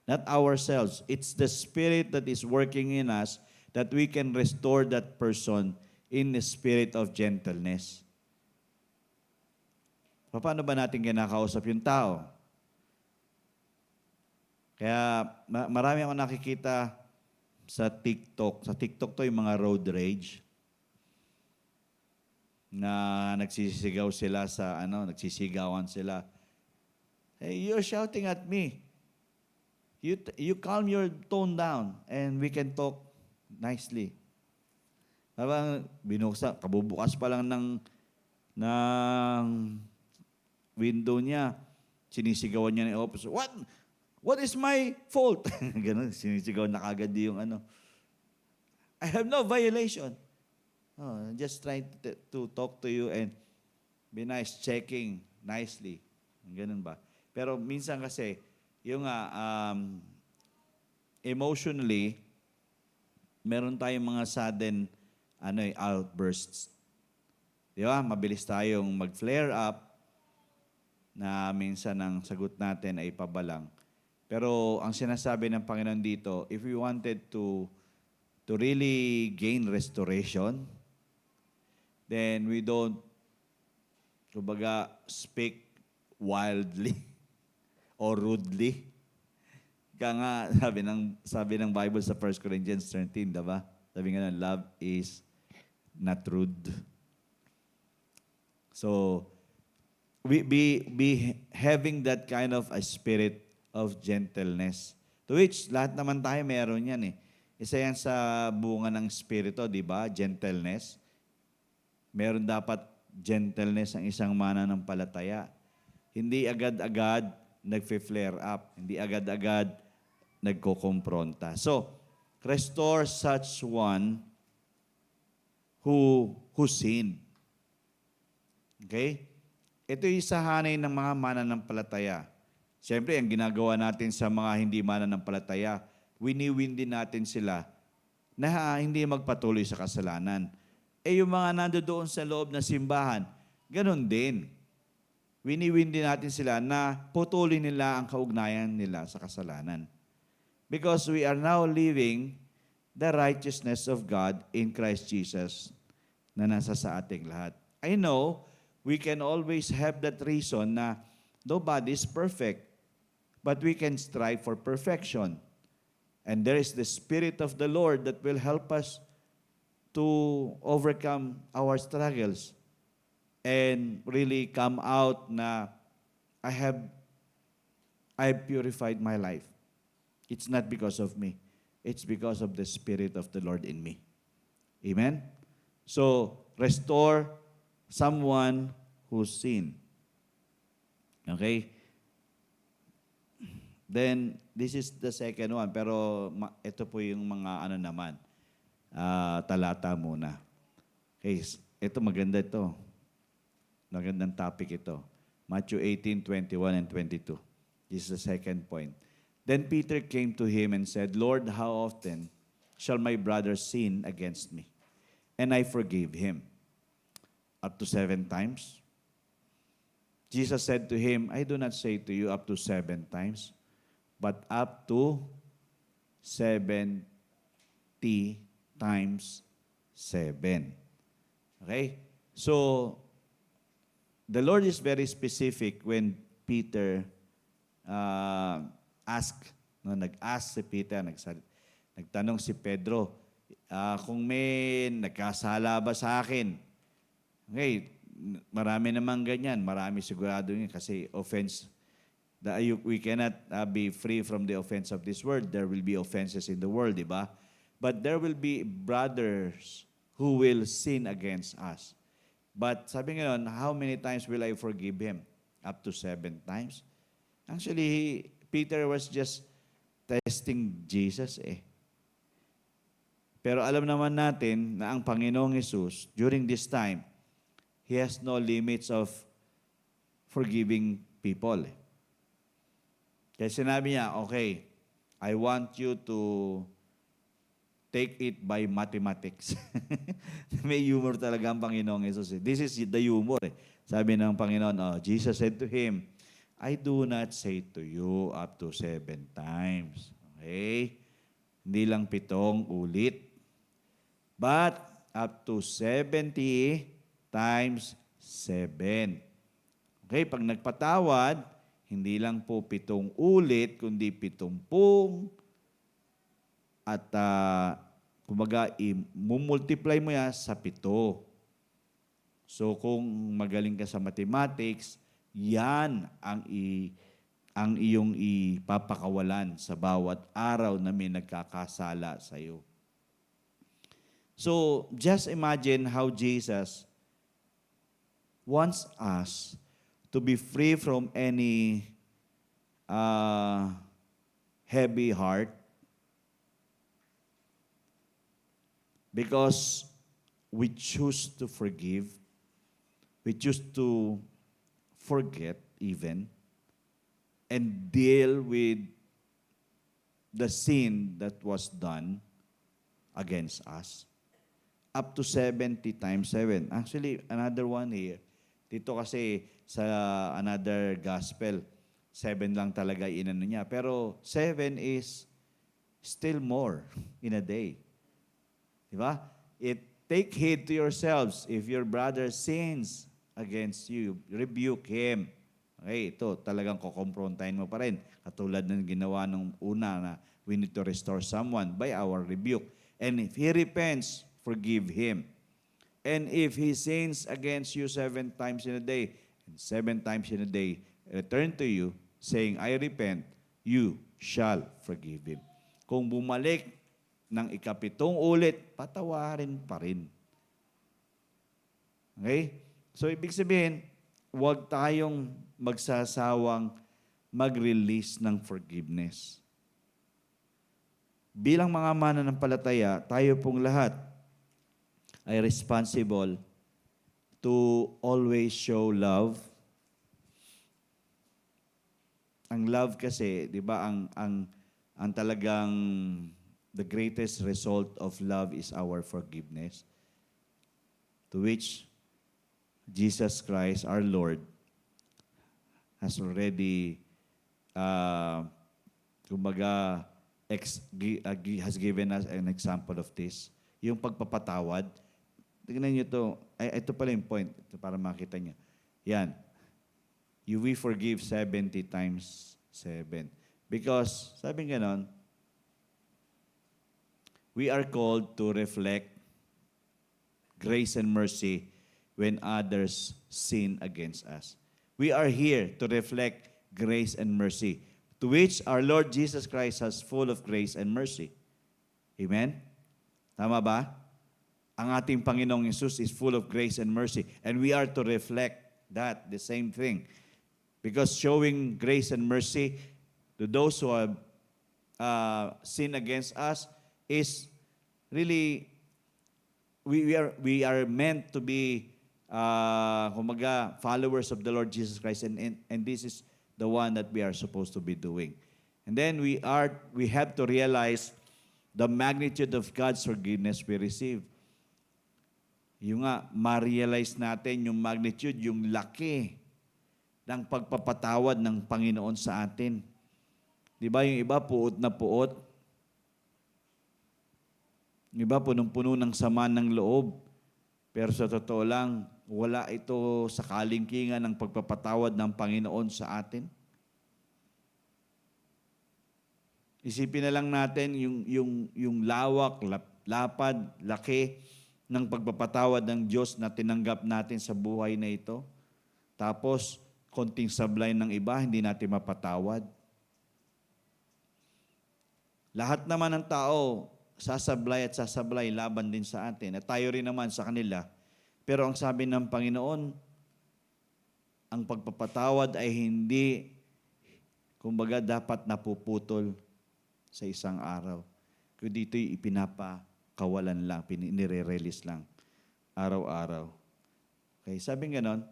Not ourselves. It's the Spirit that is working in us that we can restore that person in the spirit of gentleness. Paano ba natin kinakausap yung tao? Kaya marami akong nakikita sa TikTok. Sa TikTok to yung mga road rage na nagsisigaw sila sa nagsisigawan sila. Hey, you're shouting at me. You calm your tone down and we can talk nicely. Habang kabubukas pa lang ng window niya, sinisigawan niya ng officer, What is my fault? Ganun, sinisigaw na kagad yung I have no violation. Just trying to talk to you and be nice, checking nicely. Ganun ba? Pero minsan kasi, yung emotionally, meron tayong mga sudden outbursts. Di ba? Mabilis tayong mag-flare up na minsan ang sagot natin ay pabalang. Pero ang sinasabi ng Panginoon dito, if we wanted to really gain restoration, then we don't, speak wildly or rudely. Kaya nga, sabi ng Bible sa 1 Corinthians 13, diba? Sabi nga love is not rude. So, we be having that kind of a spirit of gentleness. To which, lahat naman tayo meron yan eh. Isa yan sa bunga ng Espiritu, di ba? Gentleness. Meron dapat gentleness ang isang mananampalataya. Hindi agad-agad nagfe-flare up. Hindi agad-agad nagkokompronta. So, restore such one who sinned. Okay? Ito yung isa hanay ng mga mananampalataya. Siyempre, ang ginagawa natin sa mga hindi mananampalataya, wini-win din natin sila na hindi magpatuloy sa kasalanan. Yung mga nandoon sa loob ng simbahan, ganun din. Wini-win din natin sila na putulin nila ang kaugnayan nila sa kasalanan. Because we are now living the righteousness of God in Christ Jesus na nasa sa ating lahat. I know we can always have that reason na nobody is perfect, but we can strive for perfection. And there is the Spirit of the Lord that will help us to overcome our struggles and really come out na I have purified my life. It's not because of me. It's because of the Spirit of the Lord in me. Amen? So, restore someone who's sinned. Okay? Then, this is the second one. Pero ito po yung mga talata muna. Okay, ito maganda ito. Magandang topic ito. Matthew 18:21 and 22. This is the second point. Then Peter came to him and said, Lord, how often shall my brother sin against me? And I forgave him. Up to 7 times. Jesus said to him, I do not say to you up to 7 times, but up to 70 times 7. Okay? So, the Lord is very specific when Peter nag-ask si Peter, nagtanong si Pedro, kung may nagkasala ba sa akin? Okay, marami naman ganyan. Marami sigurado yun kasi offense. We cannot be free from the offense of this world. There will be offenses in the world, di ba? But there will be brothers who will sin against us. But sabi ngayon, how many times will I forgive him? Up to 7 times? Actually, Peter was just testing Jesus eh. Pero alam naman natin na ang Panginoong Hesus, during this time, He has no limits of forgiving people. Kaya sinabi niya, okay, I want you to take it by mathematics. May humor talaga ang Panginoong Hesus. This is the humor. Sabi ng Panginoon, Jesus said to him, I do not say to you up to 7 times. Okay? Hindi lang 7 ulit. But up to 70 times 7. Okay, pag nagpatawad, hindi lang po 7 ulit, kundi 70. At kumbaga, i-multiply mo yan sa 7. So kung magaling ka sa mathematics, yan ang iyong ipapakawalan sa bawat araw na may nagkakasala sa iyo. So, just imagine how Jesus wants us to be free from any heavy heart because we choose to forgive, we choose to forget even, and deal with the sin that was done against us. Up to 70 times 7. Actually, another one here. Dito kasi sa another gospel, 7 lang talaga inano niya. Pero 7 is still more in a day. Diba? Take heed to yourselves. If your brother sins against you, rebuke him. Okay, ito talagang kukomprontahin mo pa rin. Katulad ng ginawa nung una na we need to restore someone by our rebuke. And if he repents, forgive him. And if he sins against you 7 times in a day, and 7 times in a day, return to you, saying, I repent, you shall forgive him. Kung bumalik ng 7 ulit, patawarin pa rin. Okay? So, ibig sabihin, huwag tayong magsasawang mag-release ng forgiveness. Bilang mga mananampalataya, tayo pong lahat ay responsible to always show love. Ang love kasi, 'di ba, ang talagang the greatest result of love is our forgiveness. To which Jesus Christ, our Lord, has already has given us an example of this. Yung pagpapatawad. Tingnan niyo to. Ito pala yung point. Ito para makita niyo. Yan. We forgive 70 times 7. Because, sabi ganon, we are called to reflect grace and mercy when others sin against us. We are here to reflect grace and mercy, to which our Lord Jesus Christ has full of grace and mercy. Amen? Tama ba? Ang ating Panginoong Hesus is full of grace and mercy. And we are to reflect that, the same thing. Because showing grace and mercy to those who have sinned against us is really, we are meant to be followers of the Lord Jesus Christ, and this is the one that we are supposed to be doing. And then we have to realize the magnitude of God's forgiveness we receive. Yung nga, ma-realize natin yung magnitude, yung laki ng pagpapatawad ng Panginoon sa atin. Di ba yung iba, puot na puot? Yung iba, punong-puno ng sama ng loob. Pero sa totoo lang, wala ito sa kalingkingan ng pagpapatawad ng Panginoon sa atin. Isipin na lang natin yung lawak, lapad, laki ng pagpapatawad ng Diyos na tinanggap natin sa buhay na ito. Tapos, konting sablay ng iba, hindi natin mapatawad. Lahat naman ng tao, sasablay at sasablay laban din sa atin. At tayo rin naman sa kanila. Pero ang sabi ng Panginoon, ang pagpapatawad ay hindi, kumbaga, dapat napuputol sa isang araw. Kung dito'y ipinapakawalan lang, nire-release lang, araw-araw. Okay, sabi ganon,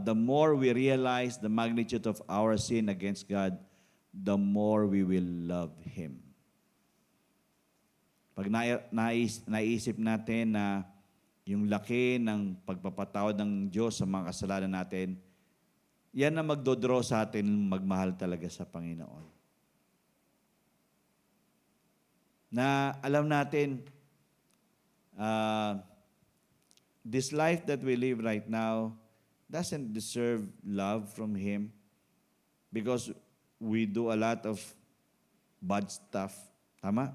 the more we realize the magnitude of our sin against God, the more we will love Him. Pag naisip natin na yung laki ng pagpapatawad ng Diyos sa mga kasalanan natin, yan na magdodraw sa atin magmahal talaga sa Panginoon. Na alam natin, this life that we live right now doesn't deserve love from Him because we do a lot of bad stuff. Tama?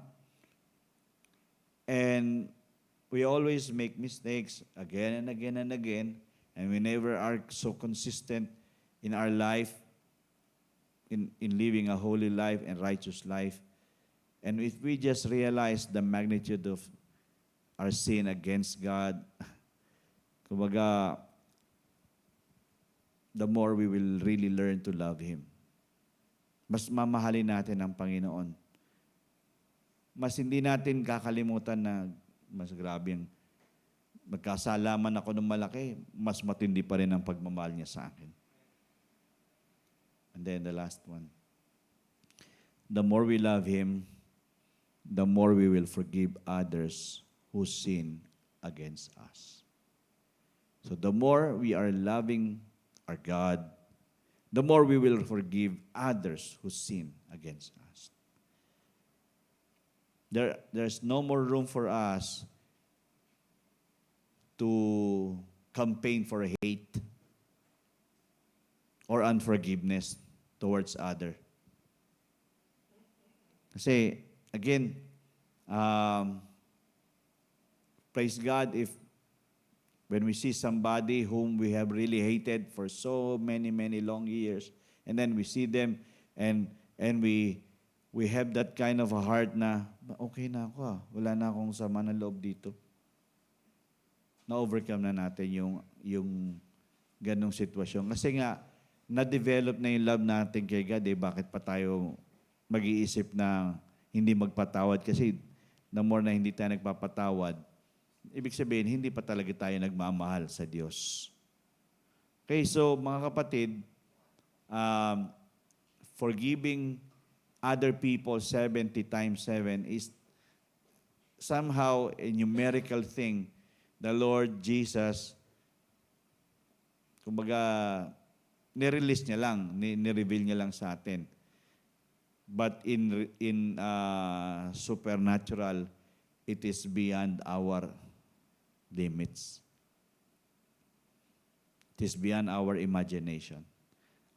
And we always make mistakes again and again and again, and we never are so consistent in our life, in living a holy life and righteous life. And if we just realize the magnitude of our sin against God, kumbaga, the more we will really learn to love Him. Mas mamahalin natin ang Panginoon. Mas hindi natin kakalimutan na mas grabe yung magkasalaman ako ng malaki, mas matindi pa rin ang pagmamahal niya sa akin. And then the last one. The more we love Him, the more we will forgive others who sin against us. So the more we are loving our God, the more we will forgive others who sin against us. There's no more room for us to campaign for hate or unforgiveness towards other. Kasi, again, praise God if when we see somebody whom we have really hated for so many, many long years, and then we see them and we have that kind of a heart na, okay na ako wala na akong sama ng loob dito. Na-overcome na natin yung ganong sitwasyon. Kasi nga, na-develop na yung love natin kay God, bakit pa tayo mag-iisip na hindi magpatawad? Kasi the more na hindi tayo nagpapatawad, ibig sabihin, hindi pa talaga tayo nagmamahal sa Diyos. Okay, so mga kapatid, forgiving other people 70 times 7 is somehow a numerical thing. The Lord Jesus, kumbaga, nirelease niya lang, nireveal niya lang sa atin. But in supernatural, it is beyond our limits. It is beyond our imagination.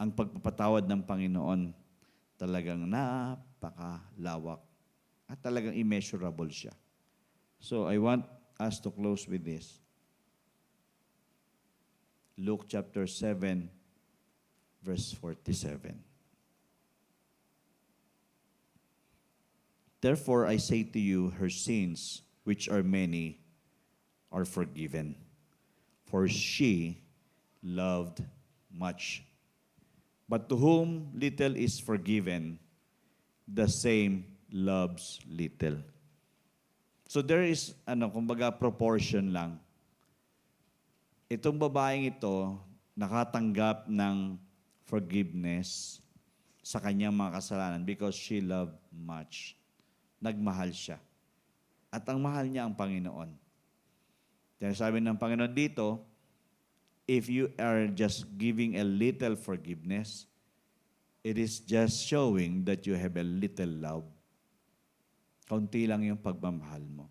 Ang pagpapatawad ng Panginoon talagang napakalawak at talagang immeasurable siya. So I want us to close with this. Luke chapter 7, verse 47. Therefore I say to you, her sins, which are many, are forgiven. For she loved much. But to whom little is forgiven, the same loves little. So there is, kumbaga proportion lang. Itong babaeng ito, nakatanggap ng forgiveness sa kanyang mga kasalanan because she loved much. nagmahal siya. At ang mahal niya ang Panginoon. Kaya sabi ng Panginoon dito, if you are just giving a little forgiveness, it is just showing that you have a little love. Kaunti lang yung pagmamahal mo.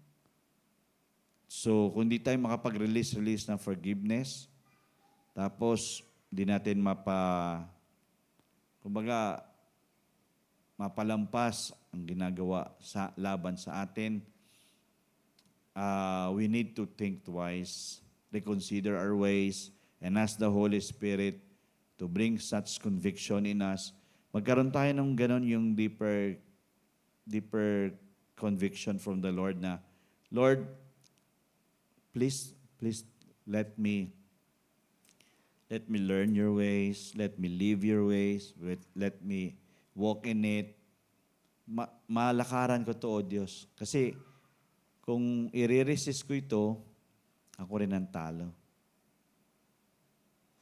So, kung di tayo makapag-release ng forgiveness, tapos di natin mapalampas ang ginagawa sa laban sa atin, we need to think twice, reconsider our ways, and ask the Holy Spirit to bring such conviction in us. Magkaroon tayo ng ganon, yung deeper conviction from the Lord na, Lord, please let me learn your ways, let me live your ways, let me walk in it. Malakaran ko to, O Diyos. Kasi kung i-resist ko ito, ako rin ang talo.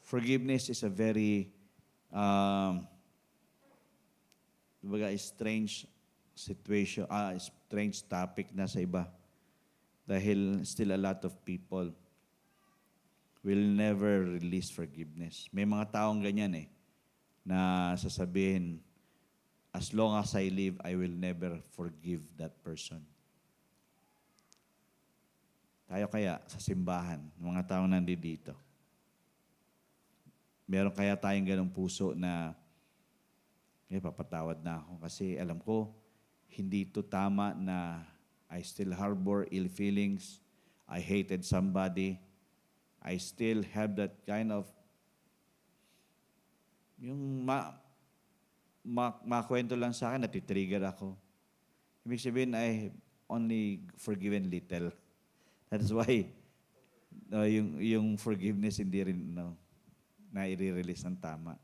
Forgiveness is a very strange situation, strange topic na sa iba. Dahil still a lot of people will never release forgiveness. May mga taong ganyan na sasabihin, as long as I live, I will never forgive that person. Tayo kaya sa simbahan, mga taong nandito, meron kaya tayong ganong puso na, papatawad na ako kasi alam ko, hindi ito tama na I still harbor ill feelings, I hated somebody, I still have that kind of, yung makwento lang sa akin, natitrigger ako. Ibig sabihin, I only forgiven little. That's why, yung forgiveness hindi rin, na i-release ng tama.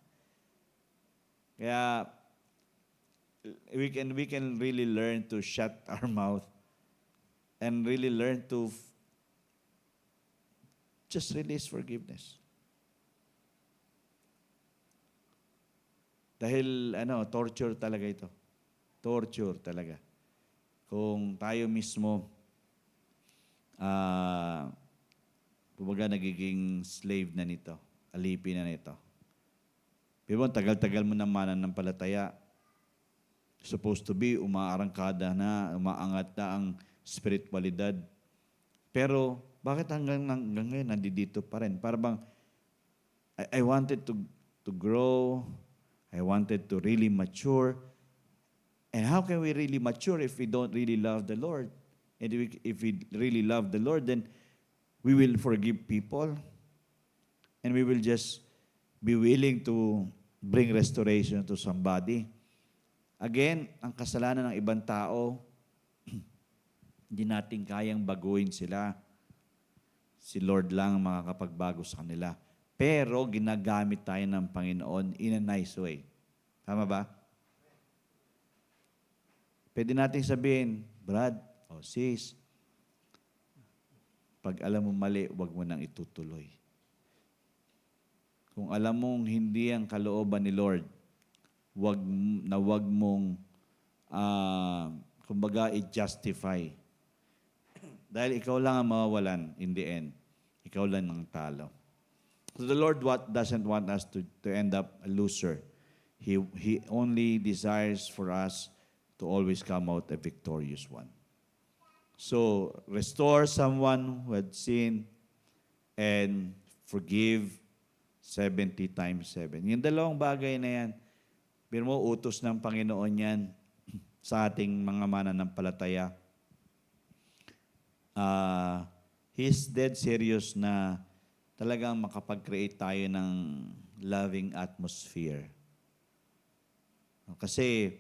Kaya, we can really learn to shut our mouth and really learn to just release forgiveness. Dahil, torture talaga ito. Torture talaga. Kung tayo mismo, nagiging slave na nito, alipin na nito. Pero tagal-tagal mo ng mananampalataya, supposed to be, umaarangkada na, umaangat na ang spiritualidad. Pero, bakit hanggang ngayon nandito pa rin? Para bang, I wanted to grow, I wanted to really mature. And how can we really mature if we don't really love the Lord? And if we really love the Lord, then we will forgive people. And we will just be willing to bring restoration to somebody. Again, ang kasalanan ng ibang tao, hindi natin kayang baguhin sila. Si Lord lang ang makakapagbago sa kanila. Pero ginagamit tayo ng Panginoon in a nice way. Tama ba? Pwede natin sabihin, Brad, sis, pag alam mo mali, huwag mo nang itutuloy. Kung alam mong hindi ang kalooban ni Lord, huwag mong, i-justify. Dahil ikaw lang ang mawawalan in the end. Ikaw lang ang talo. So the Lord doesn't want us to end up a loser. He only desires for us to always come out a victorious one. So, restore someone who had sinned and forgive 70 times 7. Yung dalawang bagay na yan, pero mo, utos ng Panginoon yan sa ating mga mananampalataya. He's dead serious na talagang makapag-create tayo ng loving atmosphere. Kasi,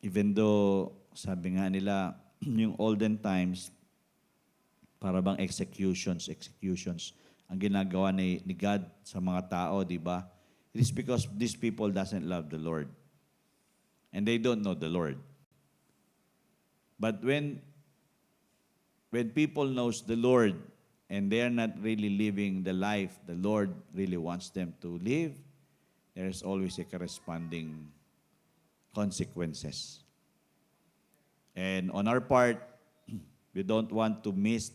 even though, sabi nga nila, yung olden times, para bang executions, ang ginagawa ni God sa mga tao, di ba? It is because these people doesn't love the Lord. And they don't know the Lord. But when people knows the Lord, and they are not really living the life the Lord really wants them to live, there's always a corresponding consequences. And on our part, we don't want to miss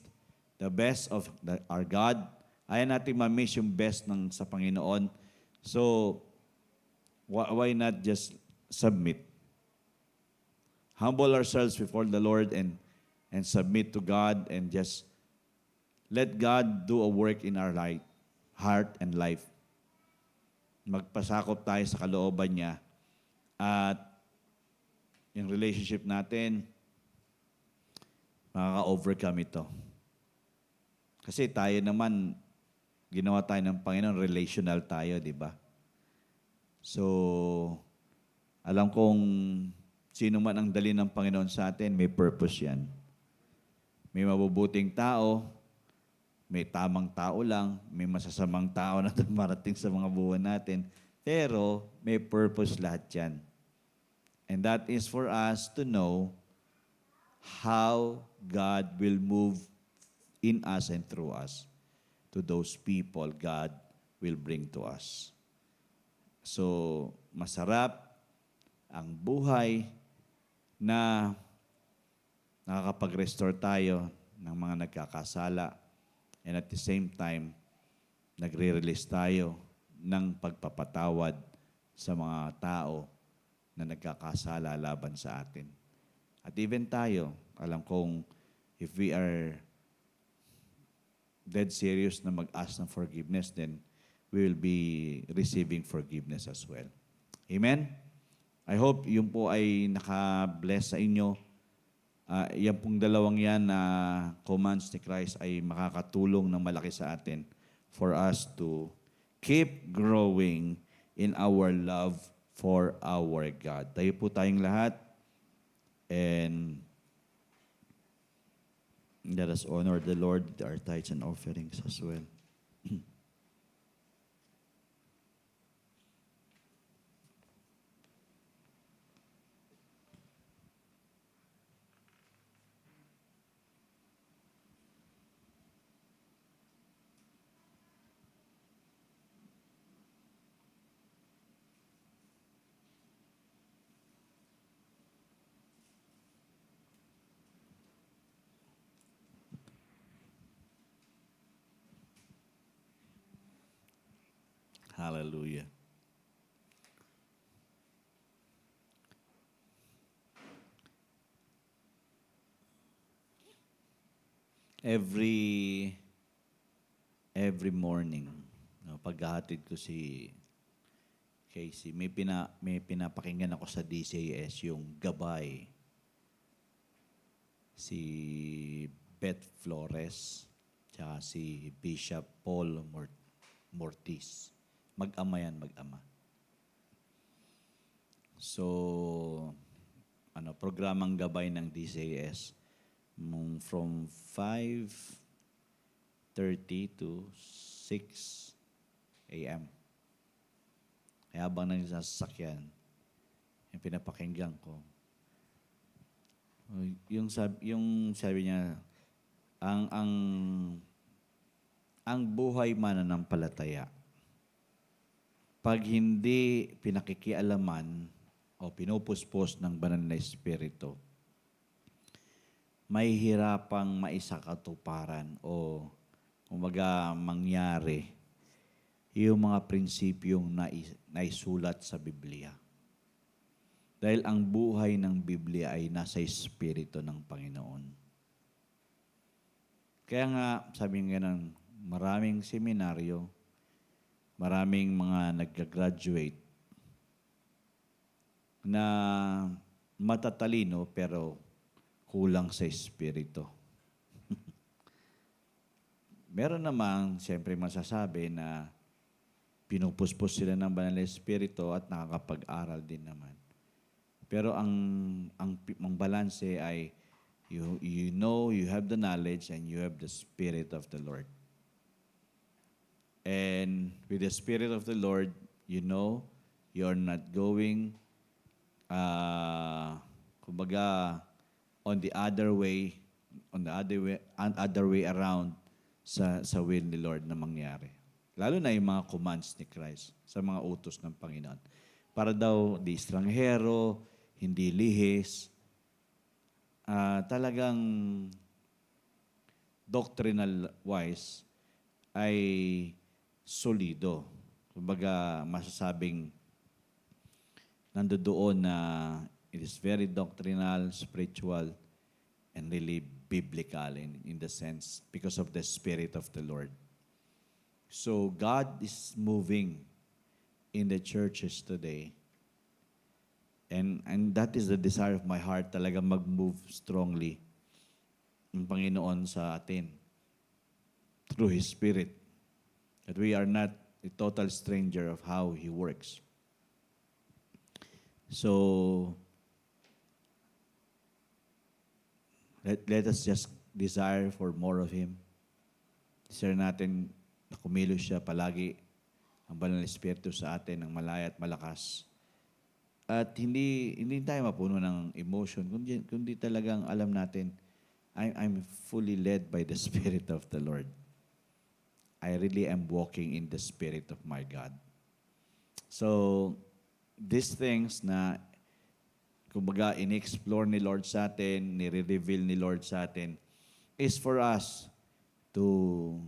the best of our God. Ayaw natin ma-miss yung best sa Panginoon. So, why not just submit? Humble ourselves before the Lord and submit to God and just let God do a work in our life, heart and life. Magpasakop tayo sa kalooban niya at yung relationship natin, makaka-overcome ito. Kasi tayo naman, ginawa tayo ng Panginoon, relational tayo, di ba? So, alam kong sino man ang dali ng Panginoon sa atin, may purpose yan. May mabubuting tao, may tamang tao lang, may masasamang tao na dumarating sa mga buwan natin, pero may purpose lahat yan. And that is for us to know how God will move in us and through us to those people God will bring to us. So, masarap ang buhay na nakakapag-restore tayo ng mga nagkakasala and at the same time, nagre-release tayo ng pagpapatawad sa mga tao na nagkakasala laban sa atin. At even tayo, alam kong if we are dead serious na mag-ask ng forgiveness, then we will be receiving forgiveness as well. Amen? I hope yun po ay naka-bless sa inyo. Yan pong dalawang yan na commands ni Christ ay makakatulong ng malaki sa atin for us to keep growing in our love for our God. Tayo po tayong lahat and let us honor the Lord with our tithes and offerings as well. Hallelujah. Every morning, no, paghahatid ko si Casey, may pinapakinggan ako sa DCS yung gabay. Si Beth Flores, tsaka si Bishop Paul Mortis. Mag-ama yan, mag-ama. So, programang gabay ng DCS from 5:30 to 6 a.m. Kaya habang nagsasakyan, yung pinapakinggan ko, yung sabi niya, ang buhay mananampalataya, pag hindi pinakikialaman o pinupuspos ng banal na espiritu, may hirapang maisakatuparan o kumbaga mangyari yung mga prinsipyong naisulat sa Biblia. Dahil ang buhay ng Biblia ay nasa espiritu ng Panginoon. Kaya nga, sabi nga ng maraming seminaryo, maraming mga nag-graduate na matatalino pero kulang sa espiritu. Meron namang, siyempre masasabi na pinupuspos sila ng banal na espiritu at nakakapag-aral din naman. Pero ang balanse ay you know, you have the knowledge and you have the Spirit of the Lord. And with the Spirit of the Lord, you know, you're not going, kumbaga, on the other way around sa will ni Lord na mangyari. Lalo na yung mga commands ni Christ sa mga utos ng Panginoon. Para daw di estranghero, hindi lihis, talagang doctrinal wise ay solido. Kumbaga, masasabing nandoon na it is very doctrinal, spiritual, and really biblical in the sense because of the Spirit of the Lord. So God is moving in the churches today. And that is the desire of my heart, talaga mag-move strongly ng Panginoon sa atin through His Spirit. That we are not a total stranger of how He works. So, let us just desire for more of Him. Desire natin na kumilos siya palagi ang Banal na Espiritu sa atin ng malaya at malakas. At hindi tayo mapuno ng emotion, kundi talagang alam natin, I'm fully led by the Spirit of the Lord. I really am walking in the Spirit of my God. So, these things na, kumbaga, in-explore ni Lord sa atin, nire-reveal ni Lord sa atin, is for us to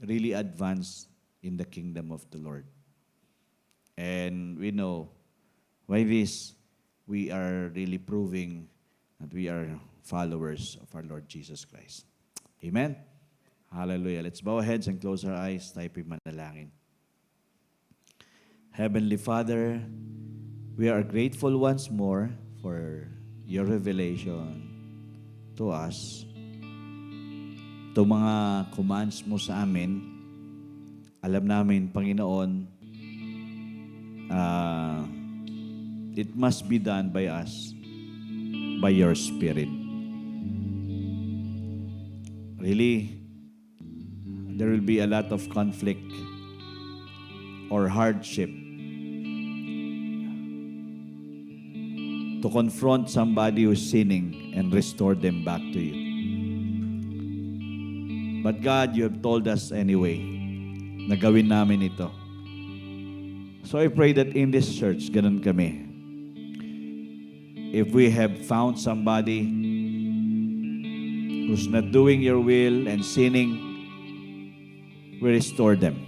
really advance in the kingdom of the Lord. And we know, by this, we are really proving that we are followers of our Lord Jesus Christ. Amen? Hallelujah. Let's bow our heads and close our eyes. Tayo po'y manalangin. Heavenly Father, we are grateful once more for your revelation to us. Itong mga commands mo sa amin, alam namin, Panginoon, it must be done by us, by your Spirit. Really, there will be a lot of conflict or hardship to confront somebody who's sinning and restore them back to you. But God, you have told us anyway na gawin namin ito. So I pray that in this church, ganun kami. If we have found somebody who's not doing your will and sinning, we restore them.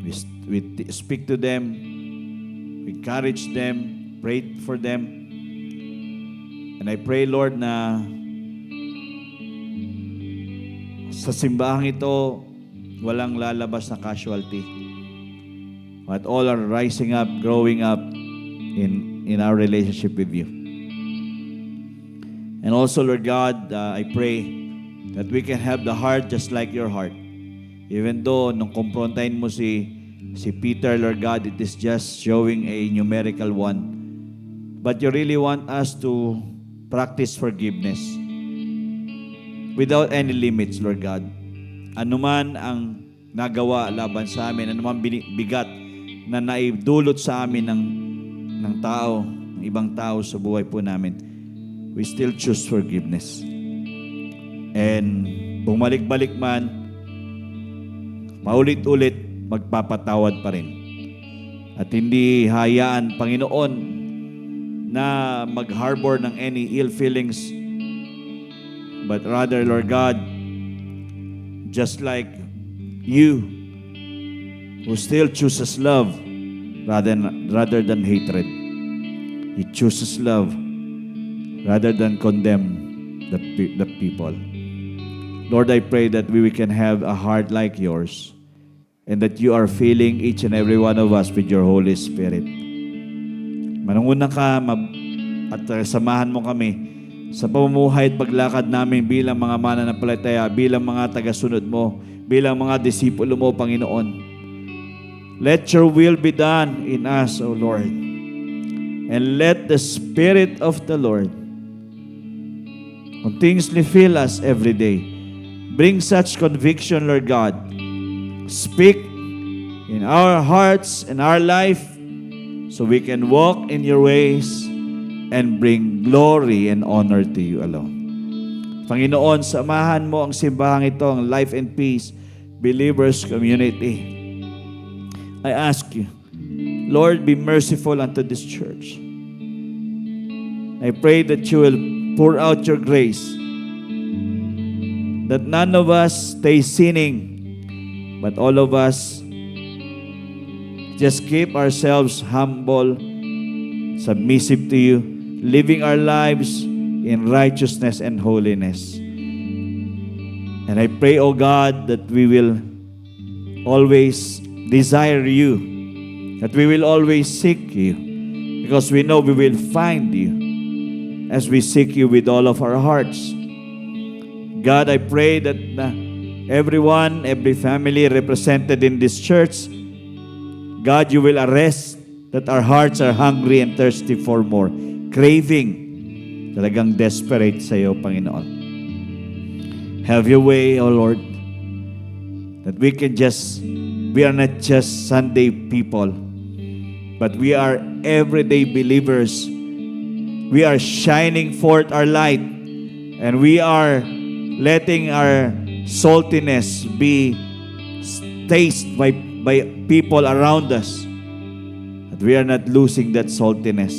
We speak to them, we encourage them, pray for them. And I pray, Lord, na sa simbahang ito, walang lalabas na casualty. But all are rising up, growing up in our relationship with you. And also, Lord God, I pray that we can have the heart just like your heart. Even though nung kumprontahin mo si Peter, Lord God, it is just showing a numerical 1. But you really want us to practice forgiveness without any limits, Lord God. Anuman ang nagawa laban sa amin, anuman bigat na naidulot sa amin ng tao, ng ibang tao sa buhay po namin, we still choose forgiveness. And bumalik-balik man, maulit-ulit, magpapatawad pa rin. At hindi hayaan, Panginoon, na mag-harbor ng any ill feelings, but rather, Lord God, just like you, who still chooses love rather than hatred. He chooses love rather than condemn the people. Lord, I pray that we can have a heart like yours and that you are filling each and every one of us with your Holy Spirit. Manungunan ka at samahan mo kami sa pamumuhay at paglakad namin bilang mga mananampalataya, bilang mga tagasunod mo, bilang mga disipulo mo, Panginoon. Let your will be done in us, O Lord. And let the Spirit of the Lord continuously fill us every day. Bring such conviction, Lord God. Speak in our hearts and our life so we can walk in your ways and bring glory and honor to you alone. Panginoon, samahan mo ang simbahang ito, ang Life and Peace Believers Community. I ask you, Lord, be merciful unto this church. I pray that you will pour out your grace. That none of us stay sinning, but all of us just keep ourselves humble, submissive to you, living our lives in righteousness and holiness. And I pray, O God, that we will always desire you, that we will always seek you, because we know we will find you as we seek you with all of our hearts. God, I pray that everyone, every family represented in this church, God, you will arrest that our hearts are hungry and thirsty for more, craving, talagang desperate sa iyo, Panginoon. Have your way, O Lord, that we are not just Sunday people, but we are everyday believers. We are shining forth our light, and we are letting our saltiness be tasted by people around us. That we are not losing that saltiness,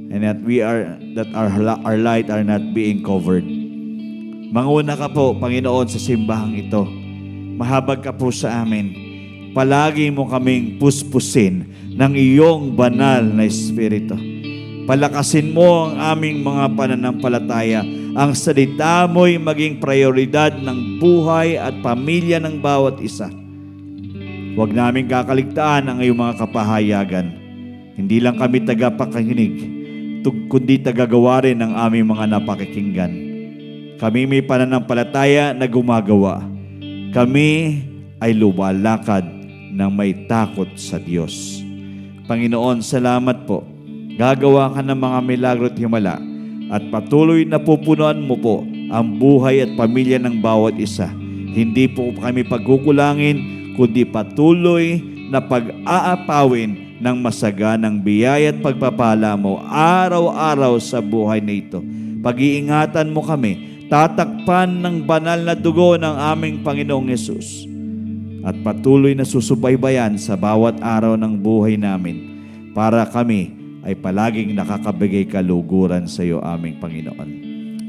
and that our light are not being covered. Manguna ka po, Panginoon, sa simbahang ito. Mahabag ka po sa amin. Palagi mo kaming puspusin ng iyong banal na Espiritu. Palakasin mo ang aming mga pananampalataya. Ang salita mo'y maging prioridad ng buhay at pamilya ng bawat isa. Huwag namin kakaligtaan ang iyong mga kapahayagan. Hindi lang kami tagapakinig, kundi tagagawa rin ng aming mga napakikinggan. Kami may pananampalataya na gumagawa. Kami ay lumalakad ng may takot sa Diyos. Panginoon, salamat po. Gagawa ka ng mga milagro at himala at patuloy na pupunuan mo po ang buhay at pamilya ng bawat isa. Hindi po kami pagkukulangin, kundi patuloy na pag-aapawin ng masaganang biyaya at pagpapala mo araw-araw sa buhay na ito. Pag-iingatan mo kami, tatakpan ng banal na dugo ng aming Panginoong Yesus at patuloy na susubaybayan sa bawat araw ng buhay namin para kami ay palaging nakakabigay kaluguran sa iyo, aming Panginoon.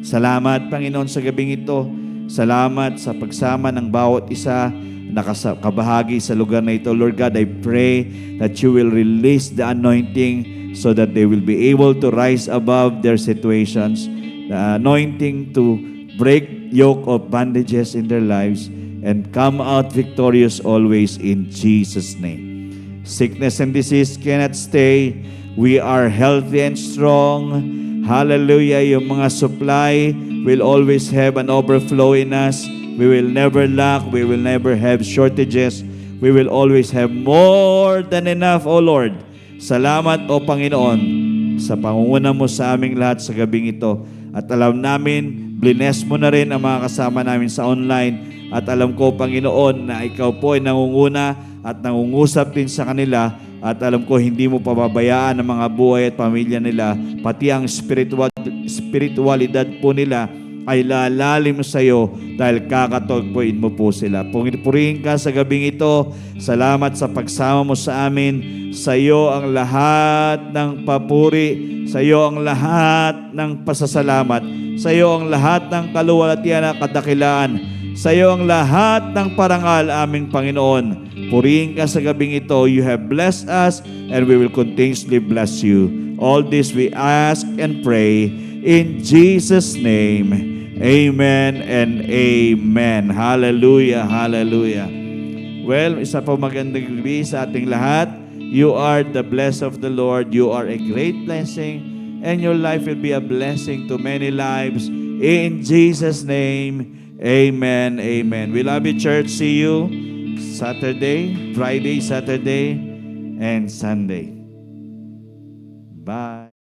Salamat, Panginoon, sa gabing ito. Salamat sa pagsama ng bawat isa nakabahagi sa lugar na ito. Lord God, I pray that you will release the anointing so that they will be able to rise above their situations, the anointing to break yoke of bondages in their lives and come out victorious always in Jesus' name. Sickness and disease cannot stay. We are healthy and strong. Hallelujah. Yung mga supply will always have an overflow in us. We will never lack. We will never have shortages. We will always have more than enough, O Lord. Salamat, O Panginoon, sa pangunguna mo sa aming lahat sa gabing ito. At alam namin, bless mo na rin ang mga kasama namin sa online. At alam ko, Panginoon, na ikaw po ay nangunguna at nangungusap din sa kanila. At alam ko, hindi mo pababayaan ang mga buhay at pamilya nila. Pati ang spiritualidad po nila ay lalalim sa iyo dahil kakatagpuin mo po sila. Purihin ka sa gabing ito. Salamat sa pagsama mo sa amin. Sa iyo ang lahat ng papuri. Sa iyo ang lahat ng pasasalamat. Sa iyo ang lahat ng kaluwalhatian at kadakilaan. Sa iyo ang lahat ng parangal, aming Panginoon. Purihin ka sa gabing ito. You have blessed us and we will continuously bless you. All this we ask and pray in Jesus' name. Amen and amen. Hallelujah, hallelujah. Well, isa pa magandang gabi sa ating lahat. You are the blessed of the Lord. You are a great blessing and your life will be a blessing to many lives. In Jesus' name, amen, amen. We love you, church. See you Saturday, Friday, Saturday, and Sunday. Bye.